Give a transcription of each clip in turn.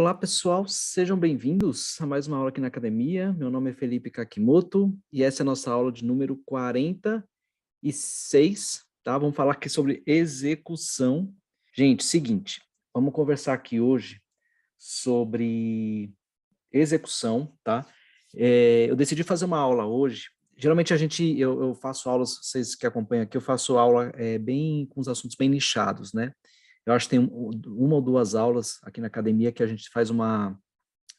Olá, pessoal, sejam bem-vindos a mais uma aula aqui na academia. Meu nome é Felipe Kakimoto e essa é a nossa aula de número 46, tá? Vamos falar aqui sobre execução. Gente, seguinte, vamos conversar aqui hoje sobre execução, tá? Eu decidi fazer uma aula hoje. Geralmente eu faço aulas, vocês que acompanham aqui, eu faço aula bem com os assuntos bem nichados, né? Eu acho que tem uma ou duas aulas aqui na academia que a gente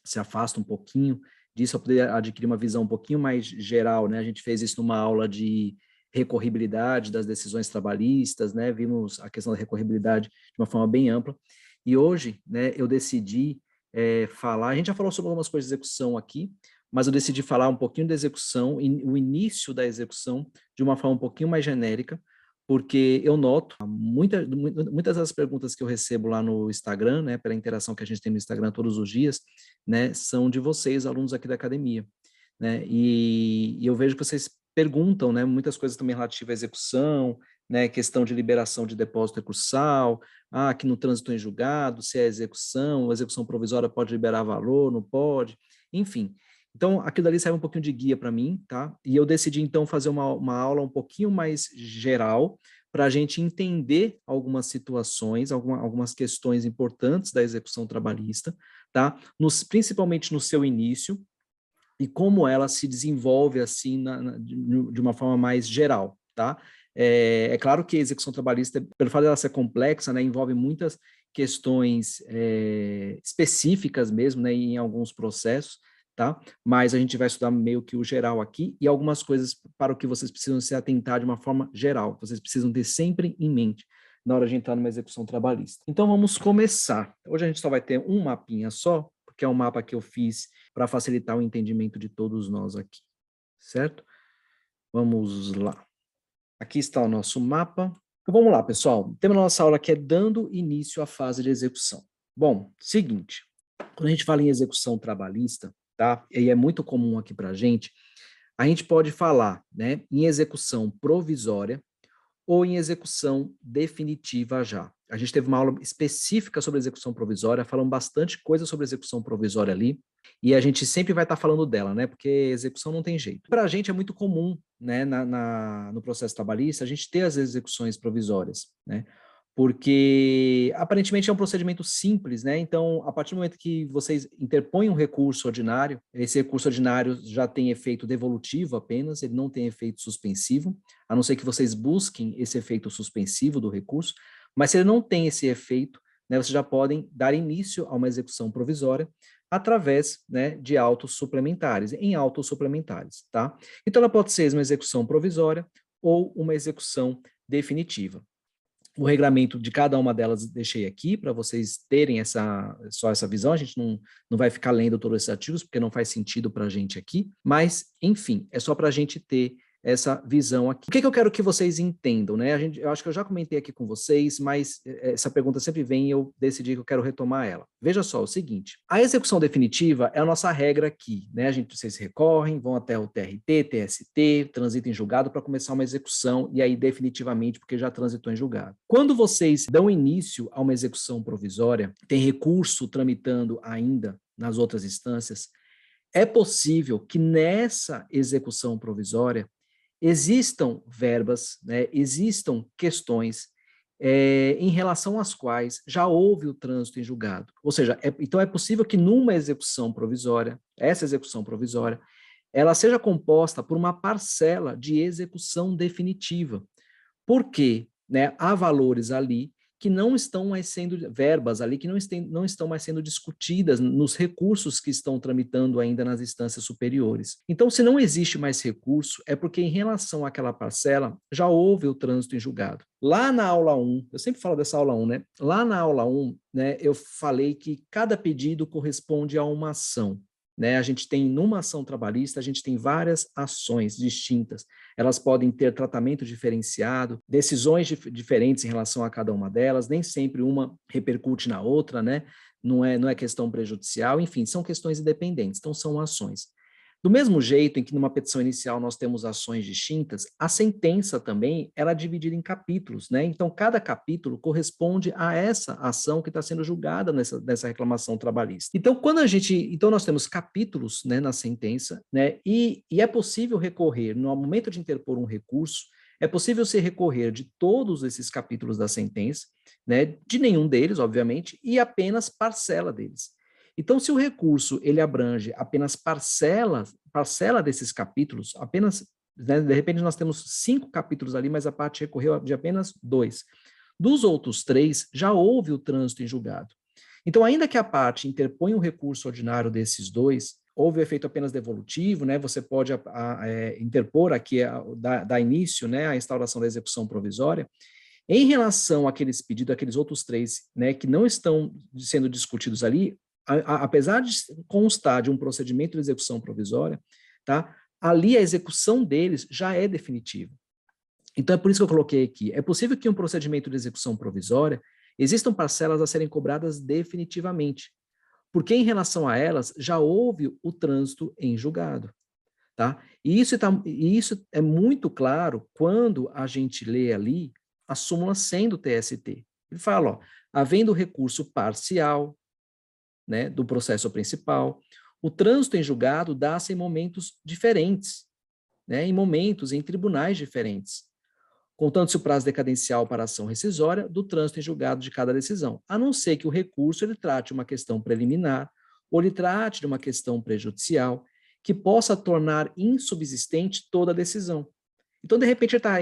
se afasta um pouquinho disso para poder adquirir uma visão um pouquinho mais geral, né? A gente fez isso numa aula de recorribilidade das decisões trabalhistas, né? Vimos a questão da recorribilidade de uma forma bem ampla. E hoje, né, eu decidi falar, a gente já falou sobre algumas coisas de execução aqui, mas eu decidi falar um pouquinho da execução, o início da execução, de uma forma um pouquinho mais genérica, porque eu noto muitas das perguntas que eu recebo lá no Instagram, né, pela interação que a gente tem no Instagram todos os dias, né, são de vocês, alunos aqui da academia, né, e eu vejo que vocês perguntam, né, muitas coisas também relativas à execução, né, questão de liberação de depósito recursal, aqui no trânsito em julgado, se é execução, a execução provisória pode liberar valor, não pode, enfim. Então, aquilo ali serve um pouquinho de guia para mim, tá? E eu decidi, então, fazer uma aula um pouquinho mais geral, para a gente entender algumas situações, algumas questões importantes da execução trabalhista, tá? Principalmente no seu início, e como ela se desenvolve, assim, de uma forma mais geral, tá? É claro que a execução trabalhista, pelo fato de ela ser complexa, né, envolve muitas questões específicas mesmo, né, em alguns processos, tá? Mas a gente vai estudar meio que o geral aqui e algumas coisas para o que vocês precisam se atentar de uma forma geral, vocês precisam ter sempre em mente na hora de entrar numa execução trabalhista. Então vamos começar. Hoje a gente só vai ter um mapinha só, porque é um mapa que eu fiz para facilitar o entendimento de todos nós aqui, certo? Vamos lá. Aqui está o nosso mapa. Então, vamos lá, pessoal. O tema da nossa aula aqui é dando início à fase de execução. Bom, seguinte, quando a gente fala em execução trabalhista, tá? E é muito comum aqui para a gente pode falar, né, em execução provisória ou em execução definitiva já. A gente teve uma aula específica sobre execução provisória, falamos bastante coisa sobre execução provisória ali, e a gente sempre vai estar falando dela, né? Porque execução não tem jeito. Para a gente é muito comum, né, no processo trabalhista, a gente ter as execuções provisórias, né? Porque aparentemente é um procedimento simples, né? Então, a partir do momento que vocês interpõem um recurso ordinário, esse recurso ordinário já tem efeito devolutivo apenas, ele não tem efeito suspensivo, a não ser que vocês busquem esse efeito suspensivo do recurso, mas se ele não tem esse efeito, né, vocês já podem dar início a uma execução provisória através, né, de autos suplementares, em autos suplementares, tá? Então, ela pode ser uma execução provisória ou uma execução definitiva. O regramento de cada uma delas deixei aqui para vocês terem só essa visão. A gente não vai ficar lendo todos esses artigos, porque não faz sentido para a gente aqui, mas, enfim, é só para a gente ter essa visão aqui. O que eu quero que vocês entendam, né? Eu acho que eu já comentei aqui com vocês, mas essa pergunta sempre vem e eu decidi que eu quero retomar ela. Veja só, o seguinte, a execução definitiva é a nossa regra aqui, né? Vocês recorrem, vão até o TRT, TST, transitam em julgado para começar uma execução e aí definitivamente, porque já transitou em julgado. Quando vocês dão início a uma execução provisória, tem recurso tramitando ainda nas outras instâncias, é possível que nessa execução provisória existam verbas, né, existam questões em relação às quais já houve o trânsito em julgado. Ou seja, então é possível que numa execução provisória, essa execução provisória, ela seja composta por uma parcela de execução definitiva. Por quê? Né, há valores ali que não estão mais sendo, verbas ali que não estão mais sendo discutidas nos recursos que estão tramitando ainda nas instâncias superiores. Então, se não existe mais recurso, é porque em relação àquela parcela, já houve o trânsito em julgado. Lá na aula 1, eu sempre falo dessa aula 1, né? Lá na aula 1, né, eu falei que cada pedido corresponde a uma ação. Né, a gente tem, numa ação trabalhista, a gente tem várias ações distintas. Elas podem ter tratamento diferenciado, decisões diferentes em relação a cada uma delas, nem sempre uma repercute na outra, né? Não é questão prejudicial, enfim, são questões independentes, então são ações. Do mesmo jeito em que numa petição inicial nós temos ações distintas, a sentença também ela é dividida em capítulos, né? Então, cada capítulo corresponde a essa ação que está sendo julgada nessa reclamação trabalhista. Então, então nós temos capítulos, né, na sentença, né? E é possível recorrer, no momento de interpor um recurso, é possível se recorrer de todos esses capítulos da sentença, né? De nenhum deles, obviamente, e apenas parcela deles. Então, se o recurso ele abrange apenas parcela desses capítulos, apenas, né, de repente nós temos 5 capítulos ali, mas a parte recorreu de apenas 2. Dos outros 3, já houve o trânsito em julgado. Então, ainda que a parte interponha um recurso ordinário desses 2, houve o efeito apenas devolutivo, né? Você pode interpor aqui, dar início, né, à instauração da execução provisória. Em relação àqueles pedidos, aqueles outros 3, né, que não estão sendo discutidos ali, apesar de constar de um procedimento de execução provisória, tá? Ali a execução deles já é definitiva. Então é por isso que eu coloquei aqui. É possível que um procedimento de execução provisória existam parcelas a serem cobradas definitivamente, porque em relação a elas já houve o trânsito em julgado. Tá? E isso é muito claro quando a gente lê ali a súmula 100 do TST. Ele fala, ó, havendo recurso parcial, né, do processo principal, o trânsito em julgado dá-se em momentos diferentes, né, em tribunais diferentes, contando-se o prazo decadencial para a ação rescisória do trânsito em julgado de cada decisão, a não ser que o recurso ele trate uma questão preliminar ou ele trate de uma questão prejudicial que possa tornar insubsistente toda a decisão. Então, de repente, ele está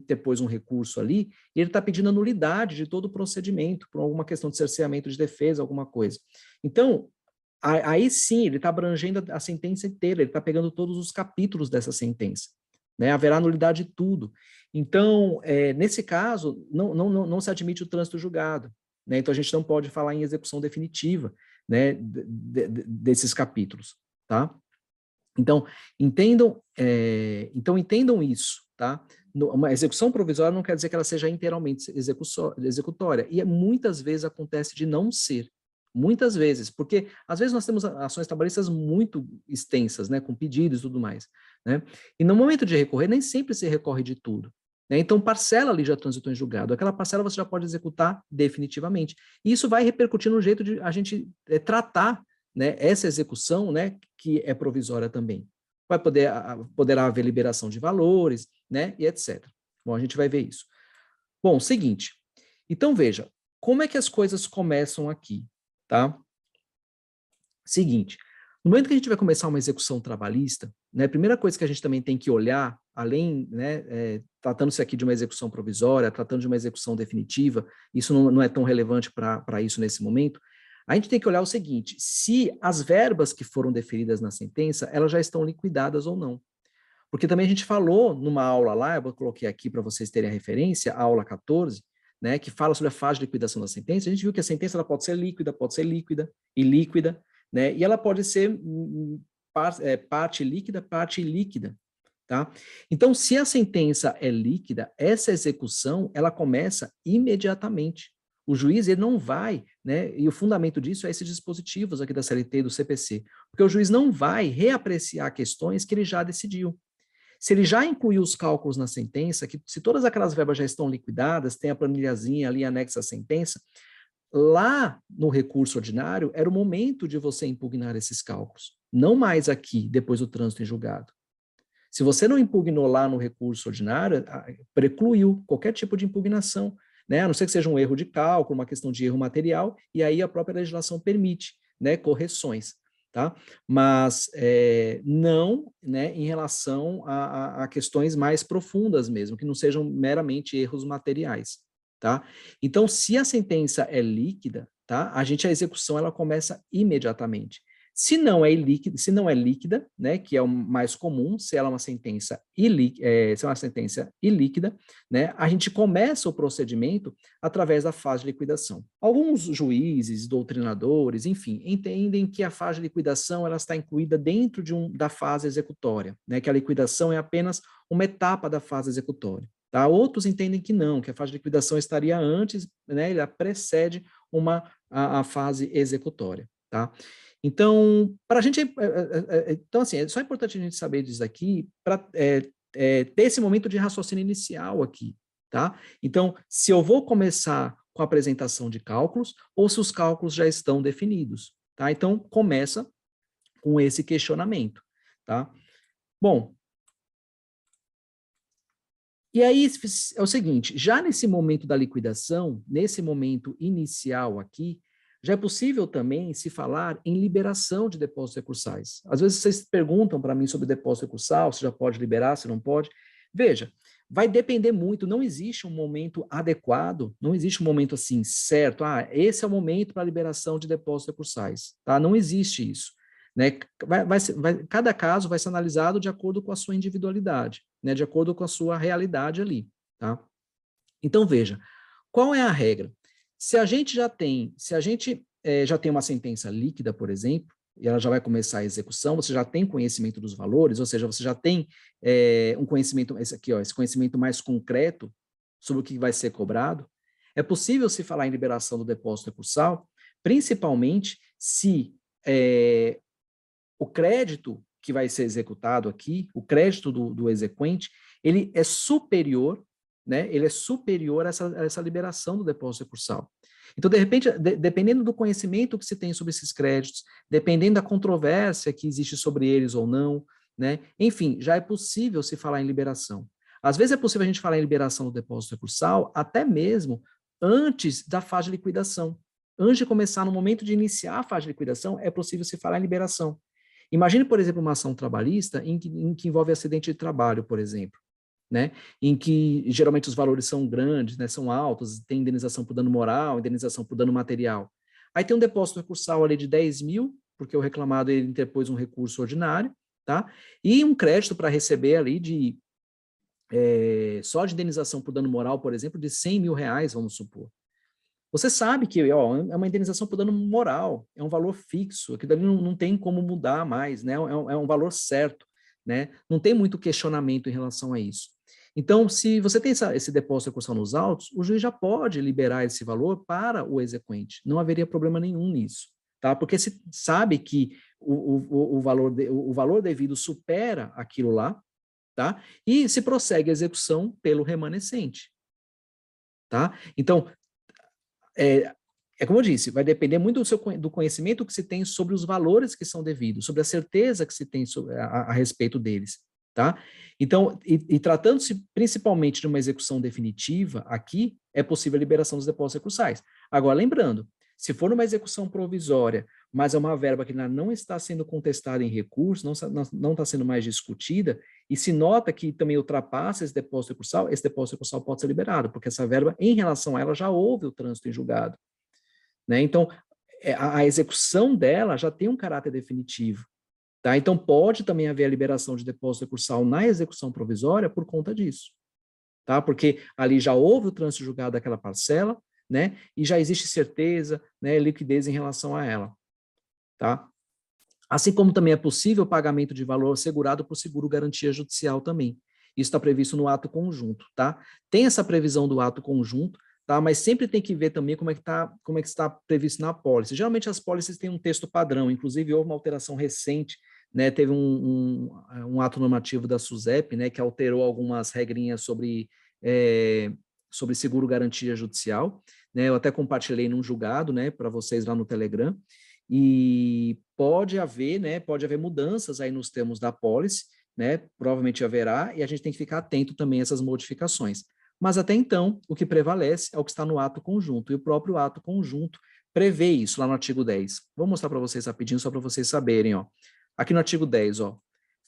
depois um recurso ali, e ele está pedindo a nulidade de todo o procedimento, por alguma questão de cerceamento de defesa, alguma coisa. Então, aí sim, ele está abrangendo a sentença inteira, ele está pegando todos os capítulos dessa sentença. Né? Haverá nulidade de tudo. Então, nesse caso, não se admite o trânsito julgado. Né? Então, a gente não pode falar em execução definitiva, né, desses capítulos. Tá? Então, entendam isso, tá? Uma execução provisória não quer dizer que ela seja inteiramente executória, e muitas vezes acontece de não ser, muitas vezes, porque às vezes nós temos ações trabalhistas muito extensas, né, com pedidos e tudo mais, né? E no momento de recorrer, nem sempre se recorre de tudo, né? Então, parcela ali já transitou em julgado, aquela parcela você já pode executar definitivamente, e isso vai repercutir no jeito de a gente tratar, né, essa execução, né, que é provisória também. Poderá haver liberação de valores, né, e etc. Bom, a gente vai ver isso. Bom, seguinte. Então, veja, como é que as coisas começam aqui, tá? Seguinte, no momento que a gente vai começar uma execução trabalhista, né, a primeira coisa que a gente também tem que olhar, além, né, tratando-se aqui de uma execução provisória, tratando de uma execução definitiva, isso não é tão relevante para isso nesse momento, a gente tem que olhar o seguinte, se as verbas que foram deferidas na sentença, elas já estão liquidadas ou não. Porque também a gente falou numa aula lá, eu coloquei aqui para vocês terem a referência, a aula 14, né, que fala sobre a fase de liquidação da sentença, a gente viu que a sentença ela pode ser líquida e líquida, né, e ela pode ser parte líquida, parte ilíquida. Tá? Então, se a sentença é líquida, essa execução ela começa imediatamente. O juiz ele não vai, né? E o fundamento disso é esses dispositivos aqui da CLT e do CPC, porque o juiz não vai reapreciar questões que ele já decidiu. Se ele já incluiu os cálculos na sentença, que se todas aquelas verbas já estão liquidadas, tem a planilhazinha ali anexa à sentença, lá no recurso ordinário era o momento de você impugnar esses cálculos, não mais aqui, depois do trânsito em julgado. Se você não impugnou lá no recurso ordinário, precluiu qualquer tipo de impugnação, né? A não ser que seja um erro de cálculo, uma questão de erro material, e aí a própria legislação permite, né, correções, tá? Mas não, né, em relação a questões mais profundas mesmo, que não sejam meramente erros materiais, tá? Então, se a sentença é líquida, tá? A execução ela começa imediatamente. Se não é líquida, né, que é o mais comum, se ela é uma sentença ilíquida, né, a gente começa o procedimento através da fase de liquidação. Alguns juízes, doutrinadores, enfim, entendem que a fase de liquidação ela está incluída dentro da fase executória, né, que a liquidação é apenas uma etapa da fase executória. Tá? Outros entendem que não, que a fase de liquidação estaria antes, né, ela precede a fase executória. Tá? Então, para a gente, então assim, é só importante a gente saber disso aqui para ter esse momento de raciocínio inicial aqui, tá? Então, se eu vou começar com a apresentação de cálculos ou se os cálculos já estão definidos, tá? Então, começa com esse questionamento, tá? Bom, e aí é o seguinte, já nesse momento da liquidação, nesse momento inicial aqui, já é possível também se falar em liberação de depósitos recursais. Às vezes vocês perguntam para mim sobre depósito recursal, se já pode liberar, se não pode. Veja, vai depender muito, não existe um momento adequado, não existe um momento assim certo, esse é o momento para liberação de depósitos recursais, tá? Não existe isso. Né? Cada caso vai ser analisado de acordo com a sua individualidade, né? De acordo com a sua realidade ali. Tá? Então, veja, qual é a regra? Se a gente já tem uma sentença líquida, por exemplo, e ela já vai começar a execução, você já tem conhecimento dos valores, ou seja, você já tem um conhecimento, esse conhecimento mais concreto sobre o que vai ser cobrado, é possível se falar em liberação do depósito recursal, principalmente se o crédito que vai ser executado aqui, o crédito do exequente, ele é superior, né? Ele é superior a essa liberação do depósito recursal. Então, de repente, dependendo do conhecimento que se tem sobre esses créditos, dependendo da controvérsia que existe sobre eles ou não, né? Enfim, já é possível se falar em liberação. Às vezes é possível a gente falar em liberação do depósito recursal até mesmo antes da fase de liquidação. Antes de começar, no momento de iniciar a fase de liquidação, é possível se falar em liberação. Imagine, por exemplo, uma ação trabalhista em que envolve acidente de trabalho, por exemplo, né? Em que geralmente os valores são grandes, né? São altos, tem indenização por dano moral, indenização por dano material. Aí tem um depósito recursal ali de 10 mil, porque o reclamado ele interpôs um recurso ordinário, tá? E um crédito para receber ali só de indenização por dano moral, por exemplo, de 100 mil reais, vamos supor. Você sabe que é uma indenização por dano moral, é um valor fixo, aquilo ali não tem como mudar mais, né? É um valor certo, né? Não tem muito questionamento em relação a isso. Então, se você tem esse depósito recursal nos autos, o juiz já pode liberar esse valor para o exequente. Não haveria problema nenhum nisso, tá? Porque se sabe que o valor devido supera aquilo lá, tá? E se prossegue a execução pelo remanescente, tá? Então, como eu disse, vai depender muito do conhecimento que se tem sobre os valores que são devidos, sobre a certeza que se tem a respeito deles, tá? Então, e tratando-se principalmente de uma execução definitiva, aqui é possível a liberação dos depósitos recursais. Agora, lembrando, se for uma execução provisória, mas é uma verba que não está sendo contestada em recurso, não está sendo mais discutida, e se nota que também ultrapassa esse depósito recursal pode ser liberado, porque essa verba, em relação a ela, já houve o trânsito em julgado. Né? Então, a execução dela já tem um caráter definitivo. Tá? Então, pode também haver a liberação de depósito recursal na execução provisória por conta disso. Tá? Porque ali já houve o trânsito julgado daquela parcela, né? E já existe certeza, né, liquidez em relação a ela. Tá? Assim como também é possível o pagamento de valor assegurado por seguro garantia judicial também. Isso está previsto no ato conjunto, tá? Tem essa previsão do ato conjunto, tá? Mas sempre tem que ver também como é que está previsto na apólice. Geralmente as apólices têm um texto padrão, inclusive houve uma alteração recente, né? Teve um ato normativo da SUSEP, né? Que alterou algumas regrinhas sobre seguro garantia judicial, né? Eu até compartilhei num julgado, né? Para vocês lá no Telegram. E pode haver, né? Pode haver mudanças aí nos termos da apólice, né? Provavelmente haverá, e a gente tem que ficar atento também a essas modificações. Mas até então, o que prevalece é o que está no ato conjunto, e o próprio ato conjunto prevê isso lá no artigo 10. Vou mostrar para vocês rapidinho, só para vocês saberem, ó. Aqui no artigo 10, ó,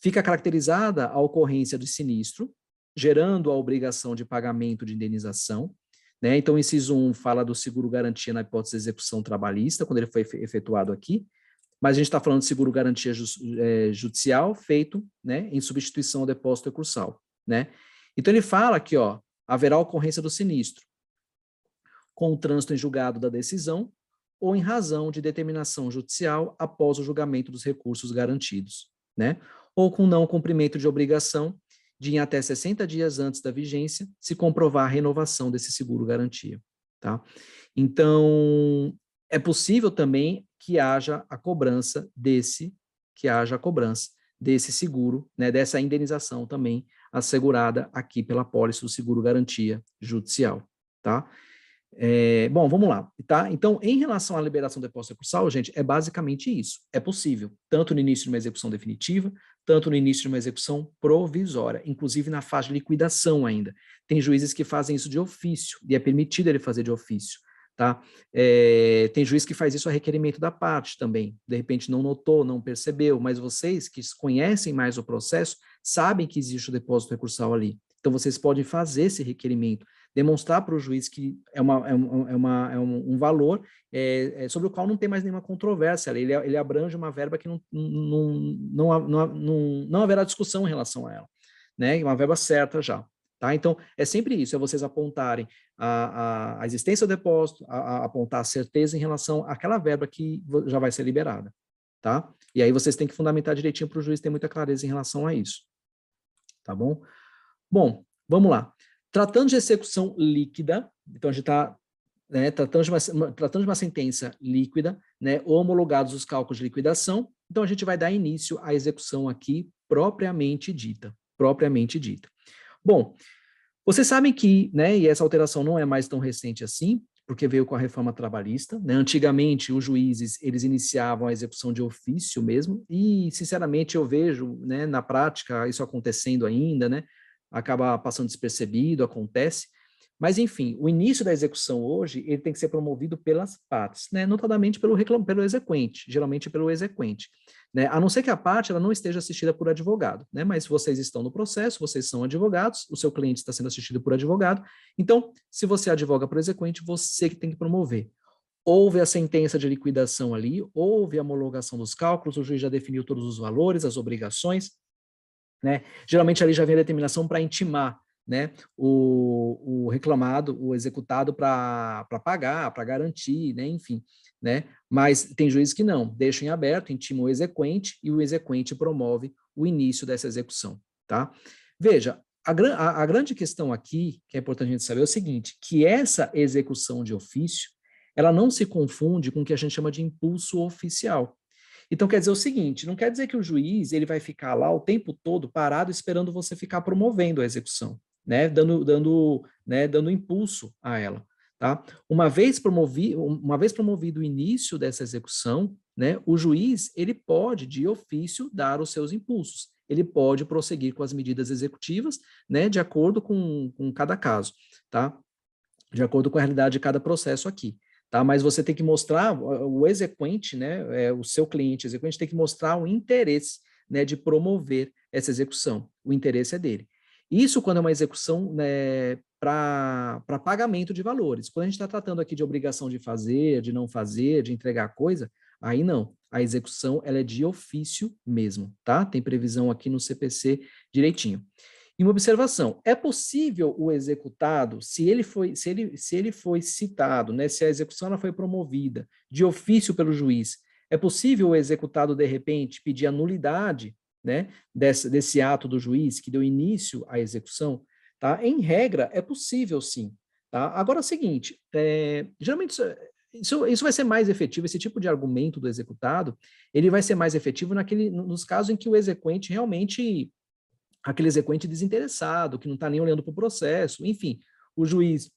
fica caracterizada a ocorrência de sinistro, gerando a obrigação de pagamento de indenização, né? Então, o inciso 1 fala do seguro garantia na hipótese de execução trabalhista, quando ele foi efetuado aqui, mas a gente está falando de seguro garantia judicial feito, né, em substituição ao depósito recursal, né? Então, ele fala que, ó, haverá ocorrência do sinistro com o trânsito em julgado da decisão ou em razão de determinação judicial após o julgamento dos recursos garantidos, né? Ou com não cumprimento de obrigação de em até 60 dias antes da vigência, se comprovar a renovação desse seguro garantia, tá? Então, é possível também que haja a cobrança desse seguro, né, dessa indenização também assegurada aqui pela apólice do seguro garantia judicial, tá? Bom, vamos lá, tá? Então, em relação à liberação do depósito recursal, gente, é basicamente isso. É possível, tanto no início de uma execução definitiva, tanto no início de uma execução provisória, inclusive na fase de liquidação ainda. Tem juízes que fazem isso de ofício, e é permitido ele fazer de ofício, tá? Tem juiz que faz isso a requerimento da parte também. De repente não notou, não percebeu, mas vocês que conhecem mais o processo, sabem que existe o depósito recursal ali. Então, vocês podem fazer esse requerimento, demonstrar para o juiz que é um valor sobre o qual não tem mais nenhuma controvérsia. Ele abrange uma verba que não haverá discussão em relação a ela, né? Uma verba certa já. Tá? Então, é sempre isso, é vocês apontarem a existência do depósito, apontar a certeza em relação àquela verba que já vai ser liberada. Tá? E aí vocês têm que fundamentar direitinho para o juiz ter muita clareza em relação a isso. Tá bom? Bom, vamos lá. Tratando de execução líquida, então a gente está tratando de uma sentença líquida, né, homologados os cálculos de liquidação, então a gente vai dar início à execução aqui propriamente dita. Bom, vocês sabem que, né, e essa alteração não é mais tão recente assim, porque veio com a reforma trabalhista, né? Antigamente os juízes, eles iniciavam a execução de ofício mesmo, e sinceramente eu vejo, né, na prática isso acontecendo ainda, né? Acaba passando despercebido, acontece, mas enfim, o início da execução hoje, ele tem que ser promovido pelas partes, né? Notadamente pelo exequente, geralmente pelo exequente, né? A não ser que a parte ela não esteja assistida por advogado, né? Mas vocês estão no processo, vocês são advogados, o seu cliente está sendo assistido por advogado, então, se você advoga para o exequente, você que tem que promover. Houve a sentença de liquidação ali, houve a homologação dos cálculos, o juiz já definiu todos os valores, as obrigações, né? Geralmente ali já vem a determinação para intimar, né, o reclamado, o executado para pagar, para garantir, né, enfim, né, mas tem juízes que não, deixam em aberto, intimam o exequente e o exequente promove o início dessa execução, tá? Veja, a grande questão aqui, que é importante a gente saber, é o seguinte, que essa execução de ofício, ela não se confunde com o que a gente chama de impulso oficial. Então, quer dizer o seguinte, não quer dizer que o juiz ele vai ficar lá o tempo todo parado esperando você ficar promovendo a execução, né, dando impulso a ela. Tá? Uma vez promovido o início dessa execução, né, o juiz ele pode, de ofício, dar os seus impulsos. Ele pode prosseguir com as medidas executivas, né, de acordo com cada caso, tá? De acordo com a realidade de cada processo aqui. Tá? Mas você tem que mostrar, o exequente, né, o seu cliente exequente tem que mostrar o interesse, né, de promover essa execução. O interesse é dele. Isso quando é uma execução, né, para pagamento de valores. Quando a gente está tratando aqui de obrigação de fazer, de não fazer, de entregar a coisa, aí não. A execução ela é de ofício mesmo, tá? Tem previsão aqui no CPC direitinho. E uma observação, é possível o executado, se ele foi citado, né, se a execução ela foi promovida de ofício pelo juiz, é possível o executado, de repente, pedir a nulidade, né, desse ato do juiz que deu início à execução? Tá? Em regra, é possível sim. Tá? Agora é o seguinte, geralmente isso vai ser mais efetivo, esse tipo de argumento do executado, ele vai ser mais efetivo nos casos em que o exequente realmente aquele exequente desinteressado, que não está nem olhando para o processo, enfim, o juiz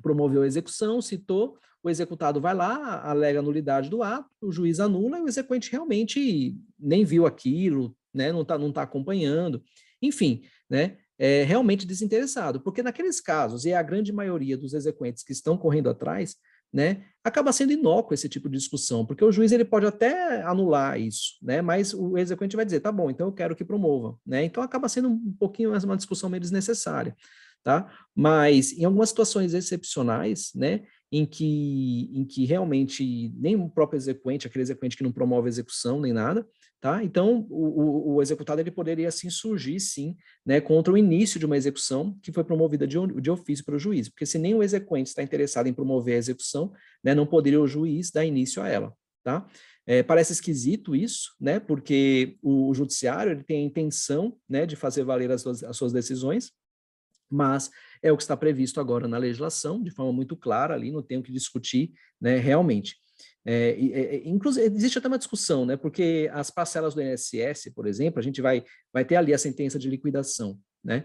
promoveu a execução, citou, o executado vai lá, alega a nulidade do ato, o juiz anula e o exequente realmente nem viu aquilo, né, não tá acompanhando, enfim, né, é realmente desinteressado, porque naqueles casos, e é a grande maioria dos exequentes que estão correndo atrás, né, acaba sendo inócuo esse tipo de discussão, porque o juiz ele pode até anular isso, né, mas o exequente vai dizer, tá bom, então eu quero que promova, né, então acaba sendo um pouquinho uma discussão meio desnecessária, tá? Mas em algumas situações excepcionais, né, em que realmente nem o próprio exequente, aquele exequente que não promove a execução nem nada, tá? Então o executado ele poderia assim surgir, sim, né, contra o início de uma execução que foi promovida de ofício pelo juiz, porque se nem o exequente está interessado em promover a execução, né, não poderia o juiz dar início a ela, tá? Parece esquisito isso, né, porque o judiciário ele tem a intenção, né, de fazer valer as suas decisões, mas é o que está previsto agora na legislação, de forma muito clara ali, não tenho que discutir, né, realmente. Inclusive, existe até uma discussão, né? Porque as parcelas do INSS, por exemplo, a gente vai ter ali a sentença de liquidação, né?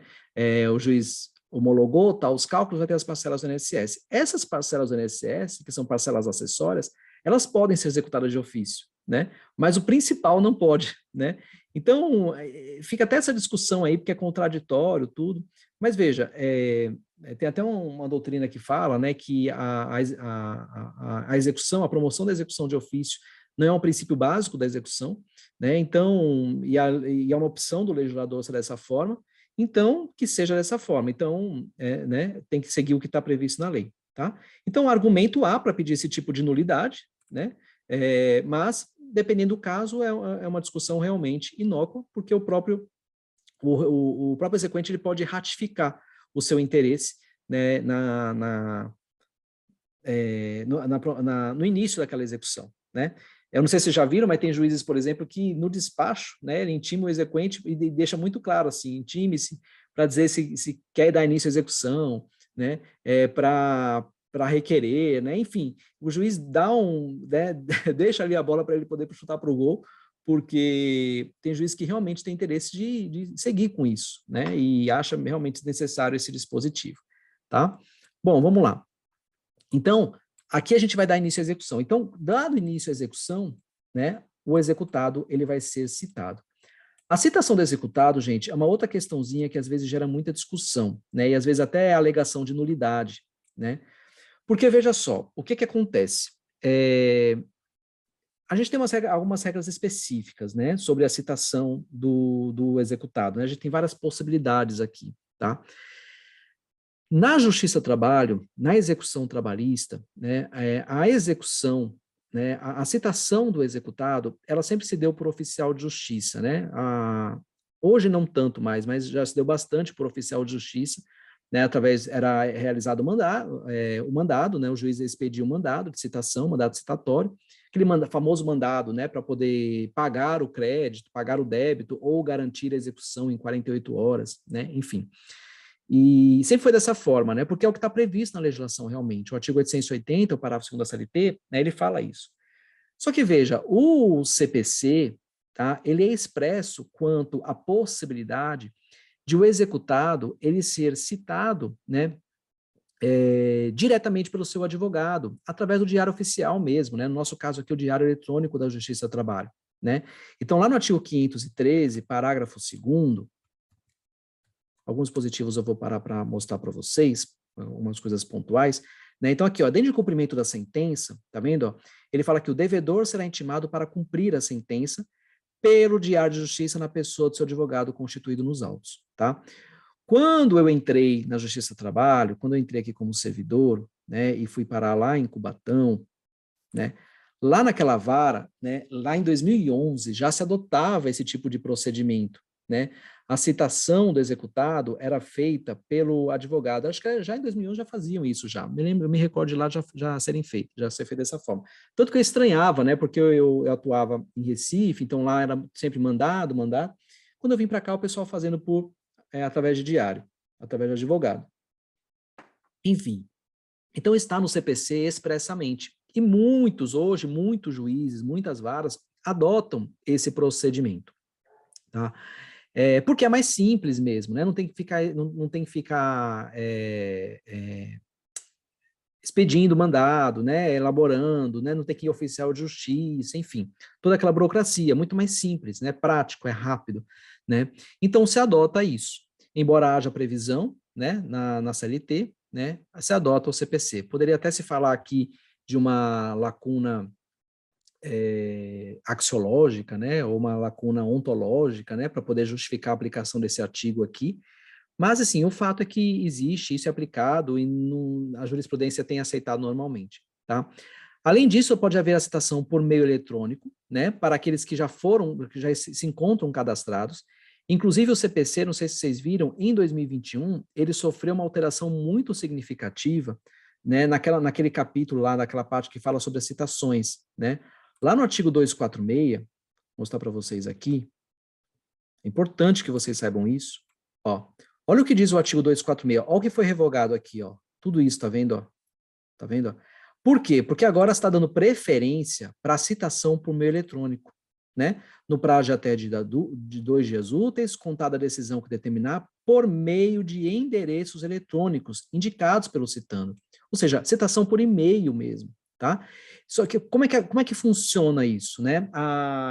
O juiz homologou, tá, os cálculos, vai ter as parcelas do INSS. Essas parcelas do INSS, que são parcelas acessórias, elas podem ser executadas de ofício, né? Mas o principal não pode, né? Então, fica até essa discussão aí, porque é contraditório, tudo. Mas veja, tem até uma doutrina que fala, né, que a execução, a promoção da execução de ofício não é um princípio básico da execução, né? Então, e é uma opção do legislador ser dessa forma, então, que seja dessa forma. Então, né, tem que seguir o que está previsto na lei, tá? Então, argumento há para pedir esse tipo de nulidade, né? Mas, dependendo do caso, é uma discussão realmente inócua, porque o próprio exequente ele pode ratificar o seu interesse, né, no início daquela execução, né? Eu não sei se vocês já viram, mas tem juízes, por exemplo, que no despacho, né, ele intima o exequente e deixa muito claro, assim, intime-se para dizer se quer dar início à execução, né, para requerer, né, enfim, o juiz dá né, deixa ali a bola para ele poder chutar para o gol, porque tem juiz que realmente tem interesse de seguir com isso, né, e acha realmente necessário esse dispositivo, tá? Bom, vamos lá. Então, aqui a gente vai dar início à execução. Então, dado início à execução, né, o executado ele vai ser citado. A citação do executado, gente, é uma outra questãozinha que às vezes gera muita discussão, né, e às vezes até alegação de nulidade, né? Porque, veja só, o que acontece? A gente tem algumas regras específicas, né, sobre a citação do executado, né? A gente tem várias possibilidades aqui, tá? Na Justiça do Trabalho, na execução trabalhista, né, a execução, né, a citação do executado, ela sempre se deu por oficial de justiça, né? Hoje não tanto mais, mas já se deu bastante por oficial de justiça, né? Era realizado o mandado, né? O juiz expedia um mandado de citação, mandado citatório, aquele famoso mandado, né, para poder pagar o crédito, pagar o débito ou garantir a execução em 48 horas, né? Enfim. E sempre foi dessa forma, né? Porque é o que está previsto na legislação realmente. O artigo 880, o parágrafo 2º da CLT, né, ele fala isso. Só que veja, o CPC, tá? Ele é expresso quanto à possibilidade de o executado ele ser citado, né, diretamente pelo seu advogado, através do diário oficial mesmo, né? No nosso caso aqui, o Diário Eletrônico da Justiça do Trabalho, né? Então, lá no artigo 513, parágrafo 2º, alguns dispositivos eu vou parar para mostrar para vocês, algumas coisas pontuais, né? Então aqui, ó, dentro do cumprimento da sentença, tá vendo? Ó, ele fala que o devedor será intimado para cumprir a sentença pelo diário de justiça na pessoa do seu advogado constituído nos autos, tá? Quando eu entrei na Justiça do Trabalho, quando eu entrei aqui como servidor, né, e fui parar lá em Cubatão, né, lá naquela vara, né, lá em 2011, já se adotava esse tipo de procedimento, né? A citação do executado era feita pelo advogado. Acho que já em 2011 já faziam isso já. Me recordo de lá já serem feitos, já ser feito dessa forma. Tanto que eu estranhava, né? Porque eu atuava em Recife, então lá era sempre mandado. Quando eu vim para cá, o pessoal fazendo através de diário, através de advogado. Enfim. Então está no CPC expressamente. E muitos juízes, muitas varas adotam esse procedimento, tá? Porque é mais simples mesmo, né? Não tem que ficar expedindo mandado, né? Elaborando, né? Não tem que ir oficial de justiça, enfim, toda aquela burocracia, muito mais simples, né? Prático, é rápido, né? Então se adota isso, embora haja previsão, né? Na CLT, né? Se adota o CPC. Poderia até se falar aqui de uma lacuna axiológica, né, ou uma lacuna ontológica, né, para poder justificar a aplicação desse artigo aqui. Mas, assim, o fato é que existe, isso é aplicado e a jurisprudência tem aceitado normalmente, tá? Além disso, pode haver a citação por meio eletrônico, né, para aqueles que já se encontram cadastrados. Inclusive o CPC, não sei se vocês viram, em 2021, ele sofreu uma alteração muito significativa, né, naquele capítulo lá, naquela parte que fala sobre as citações, né? Lá no artigo 246, vou mostrar para vocês aqui, é importante que vocês saibam isso, ó. Olha o que diz o artigo 246, olha o que foi revogado aqui, ó. Tudo isso, tá vendo, ó? Tá vendo, ó? Por quê? Porque agora está dando preferência para a citação por meio eletrônico, né? No prazo de até de 2 dias úteis, contada a decisão que determinar, por meio de endereços eletrônicos indicados pelo citando. Ou seja, citação por e-mail mesmo, tá? Só que como é que funciona isso, né?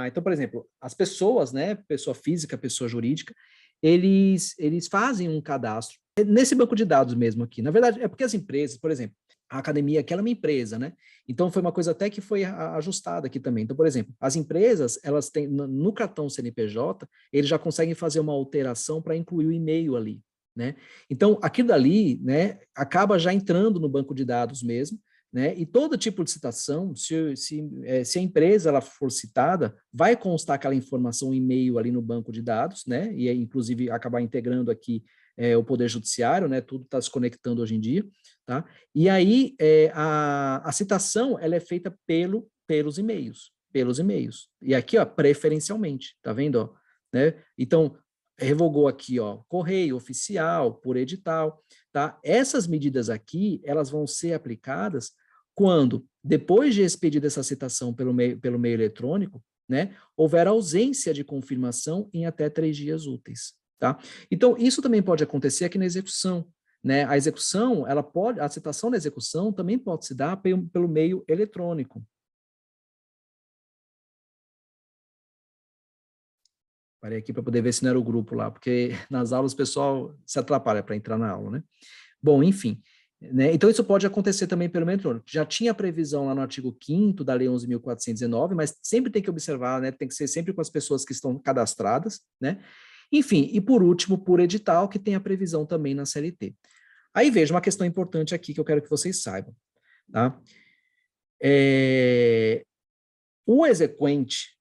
Então, por exemplo, as pessoas, né, pessoa física, pessoa jurídica, eles fazem um cadastro nesse banco de dados mesmo aqui. Na verdade, é porque as empresas, por exemplo, a academia aqui ela é uma empresa, né? Então foi uma coisa até que foi ajustada aqui também. Então, por exemplo, as empresas, elas têm no cartão CNPJ, eles já conseguem fazer uma alteração para incluir o e-mail ali, né? Então, aquilo dali, né, acaba já entrando no banco de dados mesmo, né? E todo tipo de citação, se a empresa ela for citada, vai constar aquela informação e-mail ali no banco de dados, né? E inclusive acabar integrando aqui o Poder Judiciário, né? Tudo está se conectando hoje em dia, tá? E aí a citação ela é feita pelos e-mails, pelos e-mails. E aqui, ó, preferencialmente, tá vendo, ó? Né? Então, revogou aqui, ó, correio oficial, por edital, tá? Essas medidas aqui, elas vão ser aplicadas quando, depois de expedida essa citação pelo meio eletrônico, né, houver ausência de confirmação em até 3 dias úteis, tá? Então, isso também pode acontecer aqui na execução, né? A execução, a citação da execução também pode se dar pelo meio eletrônico. Parei aqui para poder ver se não era o grupo lá, porque nas aulas o pessoal se atrapalha para entrar na aula, né? Bom, enfim, né? Então isso pode acontecer também pelo meio eletrônico. Já tinha previsão lá no artigo 5º da Lei 11.419, mas sempre tem que observar, né? Tem que ser sempre com as pessoas que estão cadastradas, né? Enfim, e por último, por edital, que tem a previsão também na CLT. Aí veja uma questão importante aqui que eu quero que vocês saibam, tá? O exequente,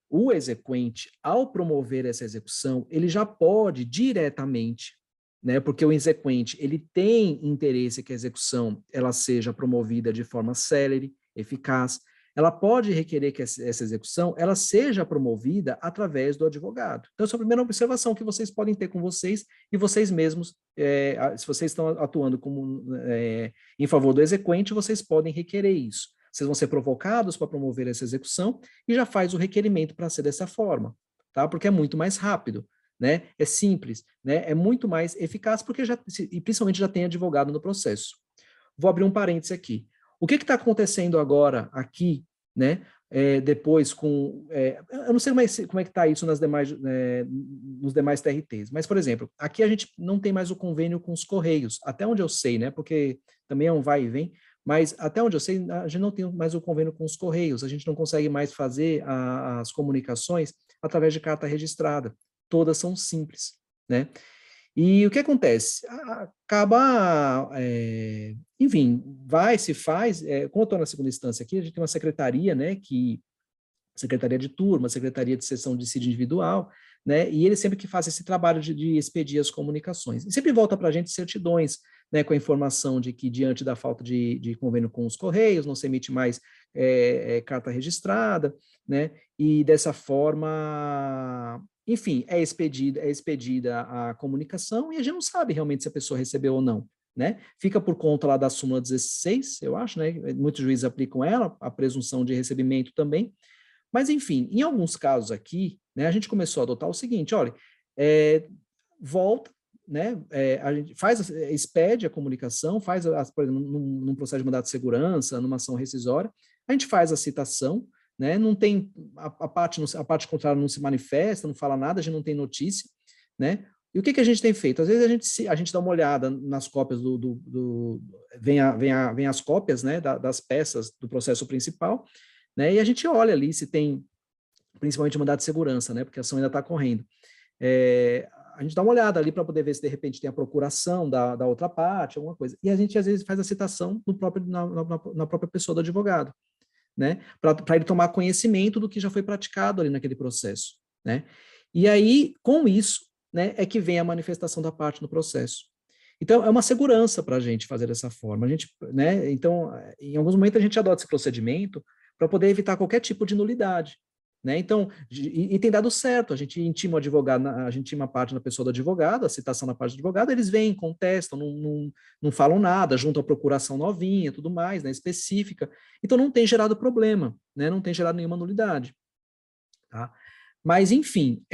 ao promover essa execução, ele já pode diretamente, né, porque o exequente, ele tem interesse que a execução ela seja promovida de forma célere, eficaz, ela pode requerer que essa execução ela seja promovida através do advogado. Então, essa é a primeira observação que vocês podem ter com vocês e vocês mesmos, se vocês estão atuando em favor do exequente, vocês podem requerer isso. Vocês vão ser provocados para promover essa execução e já faz o requerimento para ser dessa forma, tá? Porque é muito mais rápido, né? É simples, né? É muito mais eficaz porque e principalmente já tem advogado no processo. Vou abrir um parêntese aqui. O que está acontecendo agora aqui, né? Depois com... eu não sei como é que está isso nos demais TRTs, mas, por exemplo, aqui a gente não tem mais o convênio com os Correios, até onde eu sei, né? Porque também é um vai e vem, mas até onde eu sei, a gente não tem mais o convênio com os Correios, a gente não consegue mais fazer as comunicações através de carta registrada. Todas são simples, né? E o que acontece? Acaba, enfim, se faz, como eu estou na segunda instância aqui, a gente tem uma secretaria, né, secretaria de turma, secretaria de sessão de decídio individual, né, e eles sempre que fazem esse trabalho de expedir as comunicações. E sempre volta para a gente certidões, né, com a informação de que, diante da falta de convênio com os Correios, não se emite mais carta registrada, né, e dessa forma, enfim, é expedida a comunicação e a gente não sabe realmente se a pessoa recebeu ou não, né? Fica por conta lá da súmula 16, eu acho, né? Muitos juízes aplicam ela, a presunção de recebimento também, mas, enfim, em alguns casos aqui, né, a gente começou a adotar o seguinte, olha, volta, né, a gente expede a comunicação, por exemplo, num processo de mandado de segurança, numa ação rescisória, a gente faz a citação, né, não tem, a parte contrária não se manifesta, não fala nada, a gente não tem notícia, né, e o que a gente tem feito? Às vezes a gente dá uma olhada nas cópias vem as cópias, né, das peças do processo principal, né, e a gente olha ali se tem, principalmente mandado de segurança, né, porque a ação ainda está correndo. A gente dá uma olhada ali para poder ver se de repente tem a procuração da outra parte, alguma coisa. E a gente às vezes faz a citação na própria pessoa do advogado, né, para ele tomar conhecimento do que já foi praticado ali naquele processo, né. E aí, com isso, né, é que vem a manifestação da parte no processo. Então, é uma segurança para a gente fazer dessa forma. A gente, né, então, em alguns momentos a gente adota esse procedimento para poder evitar qualquer tipo de nulidade, né? Então, e tem dado certo, a gente intima o advogado, a gente intima a parte na pessoa do advogado, a citação na parte do advogado, eles vêm, contestam, não falam nada, juntam a procuração novinha, tudo mais, né, específica. Então, não tem gerado problema, né? Não tem gerado nenhuma nulidade. Tá? Mas, enfim,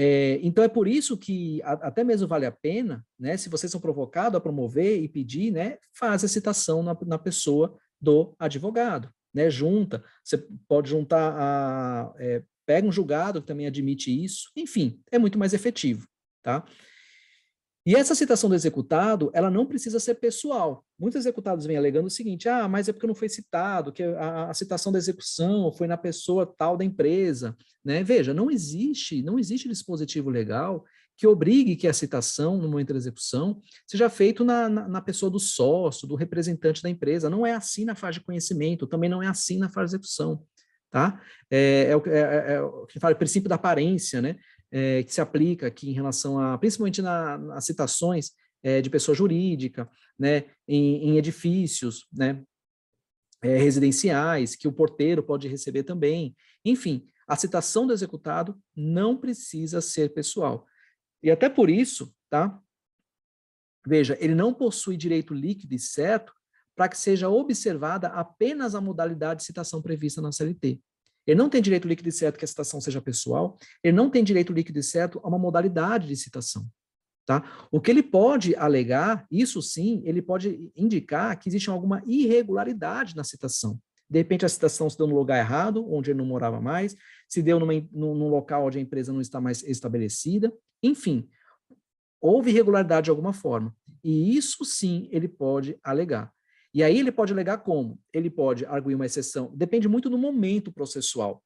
então é por isso que até mesmo vale a pena, né, se vocês são provocados a promover e pedir, né, faz a citação na pessoa do advogado, né, junta, você pode juntar, pega um julgado que também admite isso, enfim, é muito mais efetivo, tá? E essa citação do executado, ela não precisa ser pessoal. Muitos executados vêm alegando o seguinte, mas é porque não foi citado, que a citação da execução foi na pessoa tal da empresa, né? Veja, não existe dispositivo legal que obrigue que a citação, no momento da execução, seja feito na pessoa do sócio, do representante da empresa. Não é assim na fase de conhecimento, também não é assim na fase de execução, tá? É o que fala, o princípio da aparência, né? Que se aplica aqui em relação a, principalmente nas citações de pessoa jurídica, né, em edifícios, né, residenciais, que o porteiro pode receber também. Enfim, a citação do executado não precisa ser pessoal. E até por isso, tá? Veja, ele não possui direito líquido e certo para que seja observada apenas a modalidade de citação prevista na CLT. Ele não tem direito líquido e certo que a citação seja pessoal, ele não tem direito líquido e certo a uma modalidade de citação. Tá? O que ele pode alegar, isso sim, ele pode indicar que existe alguma irregularidade na citação. De repente a citação se deu no lugar errado, onde ele não morava mais, se deu num local onde a empresa não está mais estabelecida, enfim, houve irregularidade de alguma forma. E isso sim ele pode alegar. E aí ele pode alegar como? Ele pode arguir uma exceção, depende muito do momento processual,